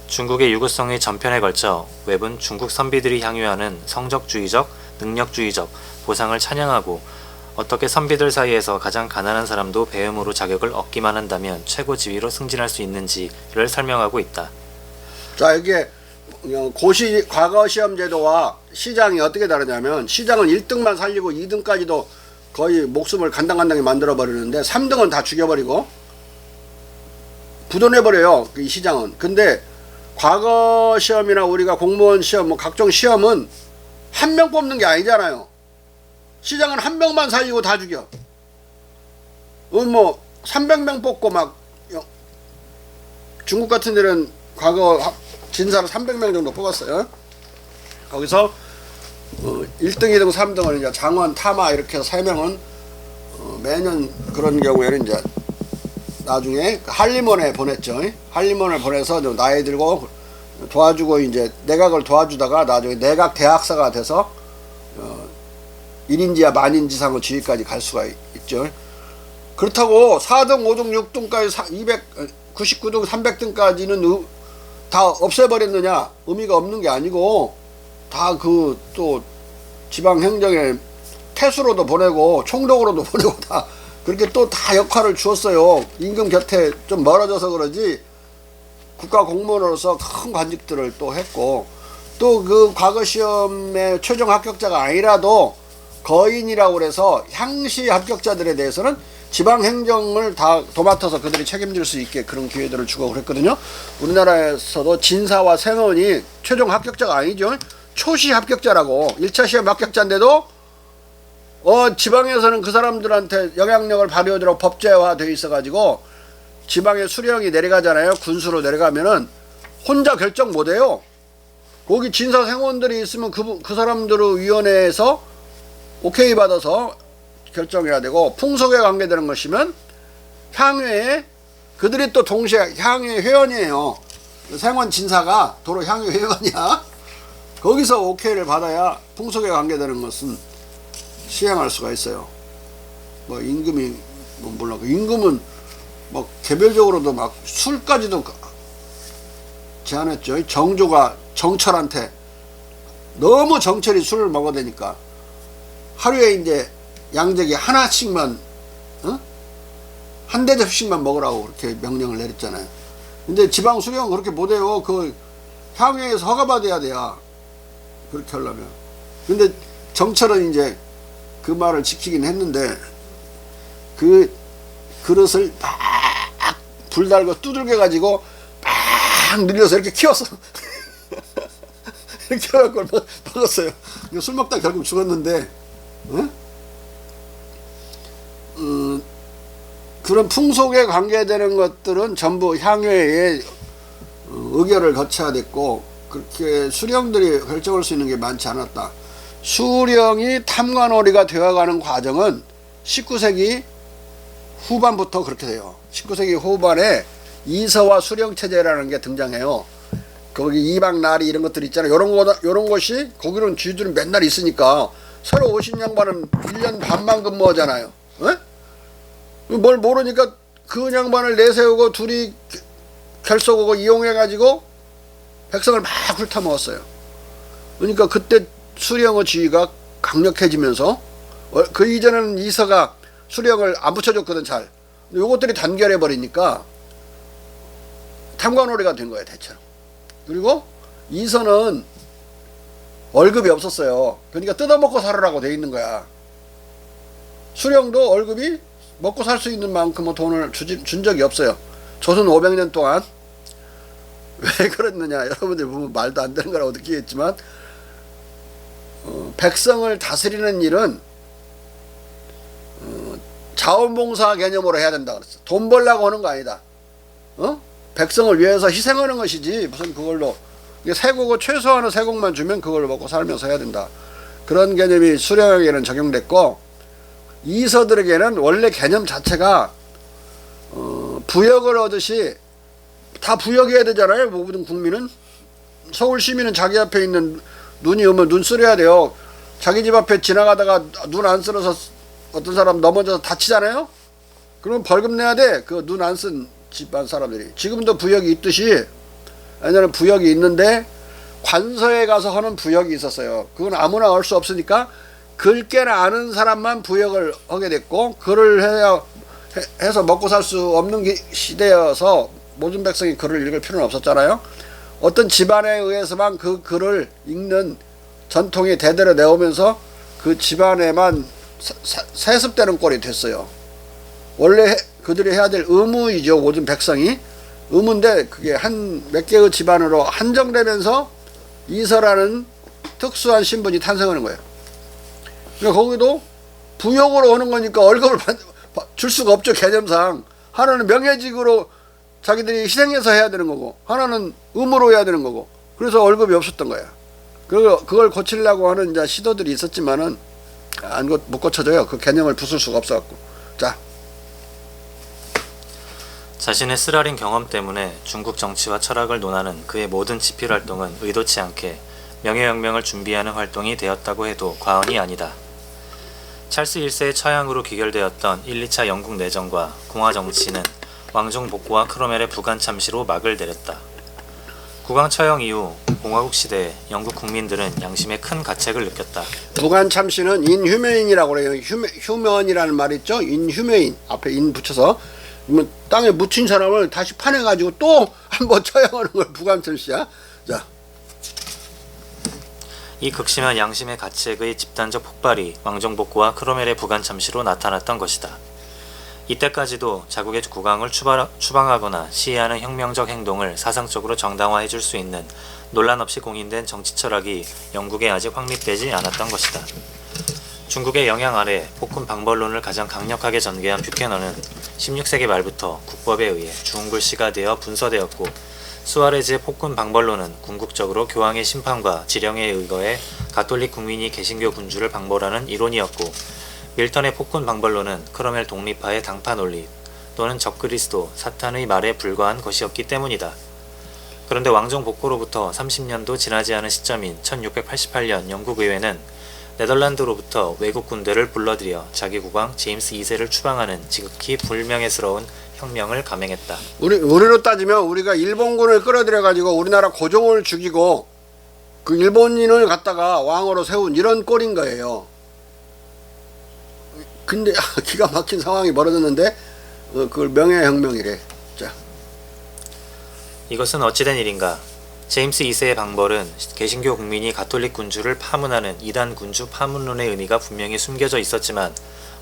중국의 유구성의 전편에 걸쳐 웹은 중국 선비들이 향유하는 성적주의적, 능력주의적 보상을 찬양하고 어떻게 선비들 사이에서 가장 가난한 사람도 배움으로 자격을 얻기만 한다면 최고 지위로 승진할 수 있는지를 설명하고 있다. 자, 이게 과거 시험 제도와 시장이 어떻게 다르냐면, 시장은 1등만 살리고 2등까지도 거의 목숨을 간당간당히 만들어 버리는데 3등은 다 죽여버리고 부도내 버려요. 이 시장은. 근데 과거 시험이나 우리가 공무원 시험, 뭐 각종 시험은 한 명 뽑는 게 아니잖아요. 시장은 한 명만 살리고 다 죽여. 뭐 300명 뽑고 막 중국 같은 데는 과거 진사를 300명 정도 뽑았어요. 거기서 1등, 2등, 3등은 이제 장원, 타마 이렇게 해서 3명은 매년 그런 경우에는 이제 나중에 할림원에 보냈죠. 할림원을 보내서 나이 들고 도와주고 이제 내각을 도와주다가 나중에 내각 대학사가 돼서 1인지야 만인지상의 지위까지 갈 수가 있죠. 그렇다고 4등, 5등, 6등까지 299등, 300등까지는 다 없애버렸느냐? 의미가 없는 게 아니고 다 그 또 지방행정에 태수로도 보내고 총독으로도 보내고 다 그렇게 또 다 역할을 주었어요. 임금 곁에 좀 멀어져서 그러지 국가 공무원으로서 큰 관직들을 또 했고, 또 그 과거 시험의 최종 합격자가 아니라도 거인이라고 그래서 향시 합격자들에 대해서는 지방 행정을 다 도맡아서 그들이 책임질 수 있게 그런 기회들을 주고 그랬거든요. 우리나라에서도 진사와 생원이 최종 합격자가 아니죠. 초시 합격자라고 1차 시험 합격자인데도 지방에서는 그 사람들한테 영향력을 발휘하도록 법제화되어 있어가지고 지방에 수령이 내려가잖아요. 군수로 내려가면은 혼자 결정 못해요. 거기 진사 생원들이 있으면 그 사람들의 위원회에서 오케이 받아서 결정해야 되고, 풍속에 관계되는 것이면 향회에 그들이 또 동시에 향회 회원이에요. 생원 진사가 도로 향회 회원이야. 거기서 오케이를 받아야 풍속에 관계되는 것은 시행할 수가 있어요. 뭐 임금이 몰라. 임금은 뭐 개별적으로도 막 술까지도 제안했죠. 정조가 정철한테 너무 정철이 술을 먹어대니까 하루에 이제 양재기 하나씩만 한 대접씩만 먹으라고 그렇게 명령을 내렸잖아요. 근데 지방 수령은 그렇게 못해요. 그 향회에서 허가받아야 돼요. 그렇게 하려면. 근데 정철은 이제 그 말을 지키긴 했는데 그 그릇을 막 불 달고 두들겨 가지고 막 늘려서 이렇게 키웠어. 이렇게 해갖고 먹었어요. 술 먹다 결국 죽었는데, 그런 풍속에 관계되는 것들은 전부 향회에 의결을 거쳐야 됐고, 그렇게 수령들이 결정할 수 있는 게 많지 않았다. 수령이 탐관오리가 되어가는 과정은 19세기 후반부터 그렇게 돼요. 19세기 후반에 이서와 수령체제라는 게 등장해요. 거기 이방나리 이런 것들 있잖아요. 요런 것이 거기는 쥐들은 맨날 있으니까 새로 오신 양반은 1년 반만 근무하잖아요. 뭘 모르니까 그 양반을 내세우고 둘이 결속하고 이용해가지고 백성을 막 훑어먹었어요. 그러니까 그때 수령의 지위가 강력해지면서 그 이전에는 이서가 수령을 안 붙여줬거든 잘. 요것들이 단결해 버리니까 탐관오리가 된 거예요 대체로. 그리고 이서는 월급이 없었어요. 그러니까 뜯어먹고 살으라고 돼 있는 거야. 수령도 월급이 먹고 살 수 있는 만큼의 돈을 준 적이 없어요. 조선 500년 동안. 왜 그랬느냐 여러분들 보면 말도 안 되는 거라고 느끼겠지만 백성을 다스리는 일은 자원봉사 개념으로 해야 된다 그랬어. 돈 벌려고 하는 거 아니다. 백성을 위해서 희생하는 것이지 무슨 그걸로 세국을 최소한의 세국만 주면 그걸 먹고 살면서 해야 된다. 그런 개념이 수령에게는 적용됐고, 이서들에게는 원래 개념 자체가 부역을 얻듯이 다 부역해야 되잖아요. 모든 국민은. 서울 시민은 자기 앞에 있는 눈이 오면 눈 쓰려야 돼요. 자기 집 앞에 지나가다가 눈 안 쓸어서 어떤 사람 넘어져서 다치잖아요. 그러면 벌금 내야 돼. 그 눈 안 쓴 집안 사람들이. 지금도 부역이 있듯이 옛날에 부역이 있는데 관서에 가서 하는 부역이 있었어요. 그건 아무나 할 수 없으니까 글깨나 아는 사람만 부역을 하게 됐고, 글을 해서 먹고 살 수 없는 시대여서 모든 백성이 글을 읽을 필요는 없었잖아요. 어떤 집안에 의해서만 그 글을 읽는 전통이 대대로 내오면서 그 집안에만 세습되는 꼴이 됐어요. 원래 그들이 해야 될 의무이죠. 모든 백성이 의무인데 그게 한 몇 개의 집안으로 한정되면서 이서라는 특수한 신분이 탄생하는 거예요. 그러니까 거기도 부역으로 오는 거니까 월급을 줄 수가 없죠. 개념상 하나는 명예직으로 자기들이 희생해서 해야 되는 거고, 하나는 의무로 해야 되는 거고, 그래서 월급이 없었던 거야. 그걸 고치려고 하는 이제 시도들이 있었지만은 못 고쳐져요. 그 개념을 부술 수가 없어갖고. 자, 자신의 쓰라린 경험 때문에 중국 정치와 철학을 논하는 그의 모든 집필 활동은 의도치 않게 명예혁명을 준비하는 활동이 되었다고 해도 과언이 아니다. 찰스 1세의 처향으로 귀결되었던 1, 2차 영국 내전과 공화 정치는 왕종 복고와 크로멜의 부관 참시로 막을 내렸다. 국왕 처형 이후 공화국 시대에 영국 국민들은 양심의 큰 가책을 느꼈다. 부관 참시는 인휴메인이라고 그래요. 휴먼이라는 말 있죠. 인휴메인 앞에 인 붙여서 땅에 묻힌 사람을 다시 파내가지고 또 한번 처형하는 걸 부관 참시야. 자, 이 극심한 양심의 가책의 집단적 폭발이 왕종 복고와 크로멜의 부관 참시로 나타났던 것이다. 이때까지도 자국의 국왕을 추방하거나 시해하는 혁명적 행동을 사상적으로 정당화해 줄 수 있는 논란 없이 공인된 정치 철학이 영국에 아직 확립되지 않았던 것이다. 중국의 영향 아래 폭군 방벌론을 가장 강력하게 전개한 뷰캐넌은 16세기 말부터 국법에 의해 중글씨가 되어 분서되었고, 수아레즈의 폭군 방벌론은 궁극적으로 교황의 심판과 지령에 의거해 가톨릭 국민이 개신교 군주를 방벌하는 이론이었고, 밀턴의 폭군 방벌론은 크로멜 독립파의 당파 논리 또는 적그리스도, 사탄의 말에 불과한 것이었기 때문이다. 그런데 왕정 복고로부터 30년도 지나지 않은 시점인 1688년 영국 의회는 네덜란드로부터 외국 군대를 불러들여 자기 국왕 제임스 2세를 추방하는 지극히 불명예스러운 혁명을 감행했다. 우리로 따지면 우리가 일본군을 끌어들여 가지고 우리나라 고종을 죽이고 그 일본인을 갖다가 왕으로 세운 이런 꼴인 거예요. 근데 기가 막힌 상황이 벌어졌는데 그걸 명예혁명이래. 자, 이것은 어찌된 일인가? 제임스 2세의 방벌은 개신교 국민이 가톨릭 군주를 파문하는 이단 군주 파문론의 의미가 분명히 숨겨져 있었지만,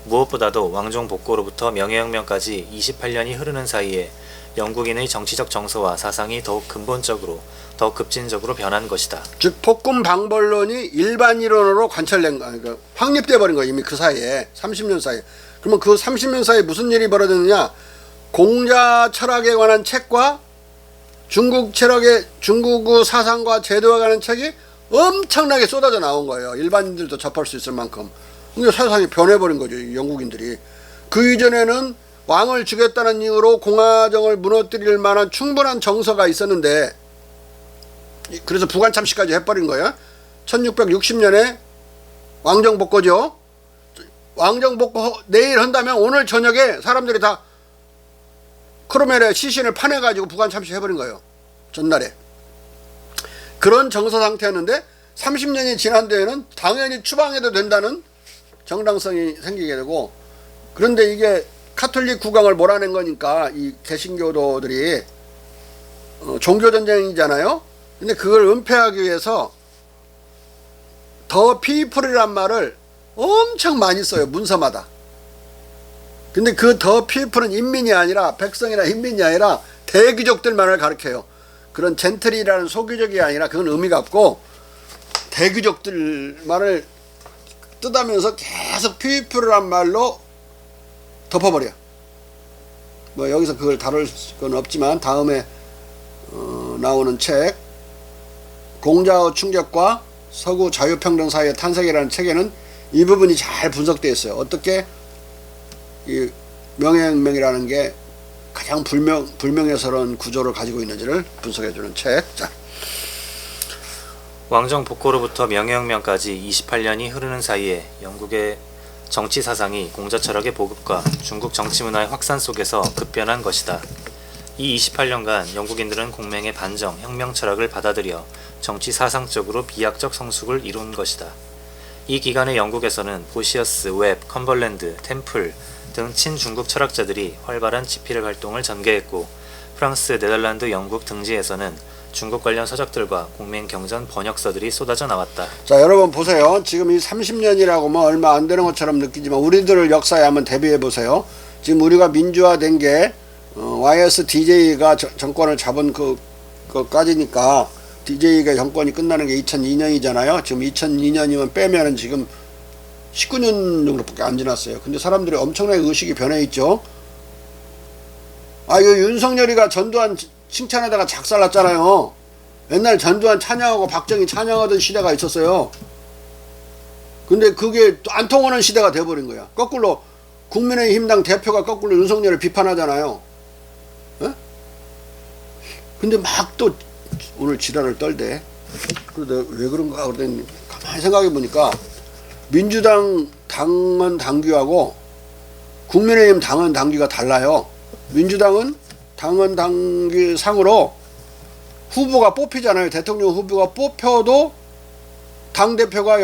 무엇보다도 왕정 복고로부터 명예혁명까지 28년이 흐르는 사이에 영국인의 정치적 정서와 사상이 더욱 근본적으로, 더 급진적으로 변한 것이다. 즉 폭군 방벌론이 일반 이론으로 관철된 거, 그러니까 확립돼 버린 거예요. 이미 그 사이에 30년 사이에. 그러면 그 30년 사이에 무슨 일이 벌어졌느냐? 공자 철학에 관한 책과 중국 철학의 중국 사상과 제도에 관한 책이 엄청나게 쏟아져 나온 거예요. 일반인들도 접할 수 있을 만큼. 그러니까 세상이 변해버린 거죠, 영국인들이. 그 이전에는 왕을 죽였다는 이유로 공화정을 무너뜨릴 만한 충분한 정서가 있었는데, 그래서 부관참시까지 해버린 거예요. 1660년에 왕정복고죠. 왕정복고 내일 한다면 오늘 저녁에 사람들이 다 크로멜의 시신을 파내가지고 부관참시 해버린 거예요. 전날에. 그런 정서 상태였는데 30년이 지난 뒤에는 당연히 추방해도 된다는 정당성이 생기게 되고, 그런데 이게 카톨릭 국왕을 몰아낸 거니까 이 개신교도들이 종교전쟁이잖아요. 근데 그걸 은폐하기 위해서 더 피플이란 말을 엄청 많이 써요, 문서마다. 근데 그 더 피플은 인민이 아니라, 백성이나 인민이 아니라 대귀족들만을 가리켜요. 그런 젠틀이라는 소귀족이 아니라 그건 의미가 없고, 대귀족들만을 뜯으면서 계속 피플이란 말로 덮어버려. 뭐 여기서 그걸 다룰 건 없지만 다음에 나오는 책 공자의 충격과 서구 자유평등 사회의 탄생이라는 책에는 이 부분이 잘 분석되어 있어요. 어떻게 이 명예혁명이라는 게 가장 불명예스러운 구조를 가지고 있는지를 분석해주는 책. 자, 왕정 복고로부터 명예혁명까지 28년이 흐르는 사이에 영국의 정치 사상이 공자 철학의 보급과 중국 정치 문화의 확산 속에서 급변한 것이다. 이 28년간 영국인들은 공명의 반정, 혁명 철학을 받아들여 정치 사상적으로 비약적 성숙을 이룬 것이다. 이 기간에 영국에서는 보시어스, 웹, 컴벌랜드, 템플 등 친중국 철학자들이 활발한 지필 활동을 전개했고, 프랑스, 네덜란드, 영국 등지에서는 중국 관련 서적들과 공명 경전 번역서들이 쏟아져 나왔다. 자, 여러분 보세요. 지금 이 30년이라고 뭐 얼마 안 되는 것처럼 느끼지만 우리들을 역사에 한번 대비해 보세요. 지금 우리가 민주화된 게 YSDJ가 정권을 잡은 그까지니까 DJ가 정권이 끝나는 게 2002년이잖아요. 지금 2002년이면 빼면은 지금 19년 정도밖에 안 지났어요. 근데 사람들이 엄청나게 의식이 변해 있죠. 아, 이 윤석열이가 전두환 칭찬에다가 작살났잖아요. 옛날 전두환 찬양하고 박정희 찬양하던 시대가 있었어요. 근데 그게 안 통하는 시대가 돼버린 거야. 거꾸로 국민의힘당 대표가 거꾸로 윤석열을 비판하잖아요. 에? 근데 막 또 오늘 지랄을 떨대. 그런데 왜 그런가 그랬더니 가만히 생각해 보니까 민주당 당원 당규하고 국민의힘 당원 당규가 달라요. 민주당은 당원 당규 상으로 후보가 뽑히잖아요. 대통령 후보가 뽑혀도 당대표가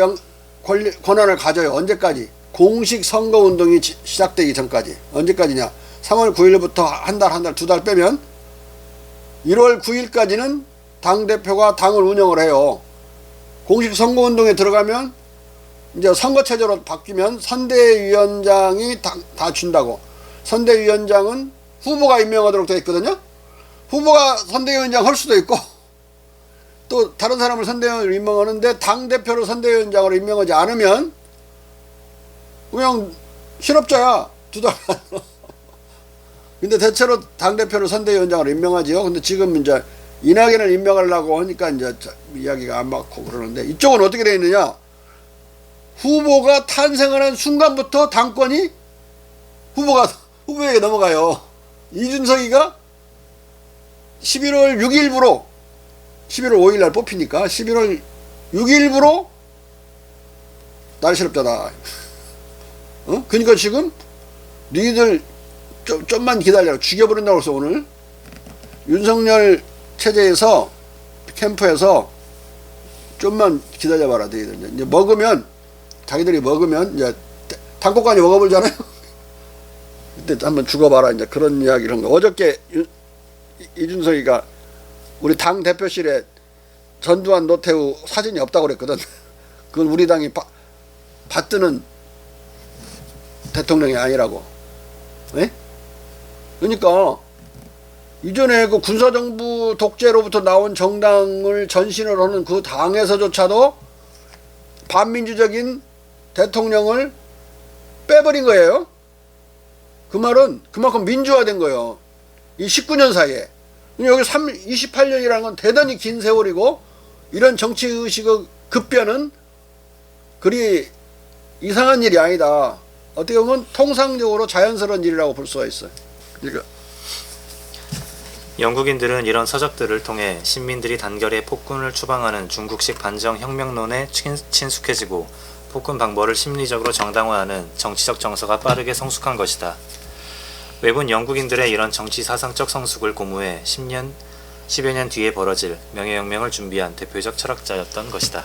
권한을 가져요. 언제까지? 공식 선거운동이 시작되기 전까지. 언제까지냐? 3월 9일부터 한 달, 두 달 빼면 1월 9일까지는 당대표가 당을 운영을 해요. 공식 선거운동에 들어가면 이제 선거체제로 바뀌면 선대위원장이 다 준다고. 선대위원장은 후보가 임명하도록 되어 있거든요. 후보가 선대위원장 할 수도 있고 또 다른 사람을 선대위원장으로 임명하는데 당대표를 선대위원장으로 임명하지 않으면 그냥 실업자야. 2달. 근데 대체로 당대표를 선대위원장으로 임명하지요. 근데 지금 이제 이낙연을 임명하려고 하니까 이제 이야기가 안 맞고 그러는데 이쪽은 어떻게 되어 있느냐. 후보가 탄생하는 순간부터 당권이 후보에게 넘어가요. 이준석이가 11월 6일부로 11월 5일 날 뽑히니까 11월 6일부로 날 실업자다. 그러니까 지금 니들 좀만 기다려. 죽여버린다고 해서 오늘 윤석열 체제에서 캠프에서 좀만 기다려봐라. 너희들 이제 먹으면 자기들이 먹으면 이제 당국관이 먹어보잖아요. 그때 한번 죽어봐라. 이제 그런 이야기를 한 거. 어저께 이준석이가 우리 당 대표실에 전두환 노태우 사진이 없다고 그랬거든. 그건 우리 당이 받드는 대통령이 아니라고. 네? 그러니까 이전에 그 군사정부 독재로부터 나온 정당을 전신을 하는 그 당에서조차도 반민주적인 대통령을 빼버린 거예요. 그 말은 그만큼 민주화된 거예요. 이 19년 사이에. 여기 28년이라는 건 대단히 긴 세월이고 이런 정치의식의 급변은 그리 이상한 일이 아니다. 어떻게 보면 통상적으로 자연스러운 일이라고 볼 수가 있어요. 그러니까 영국인들은 이런 서적들을 통해 신민들이 단결에 폭군을 추방하는 중국식 반정 혁명론에 친숙해지고 폭군 방법을 심리적으로 정당화하는 정치적 정서가 빠르게 성숙한 것이다. 웹은 영국인들의 이런 정치 사상적 성숙을 고무해 10여 년 뒤에 벌어질 명예혁명을 준비한 대표적 철학자였던 것이다.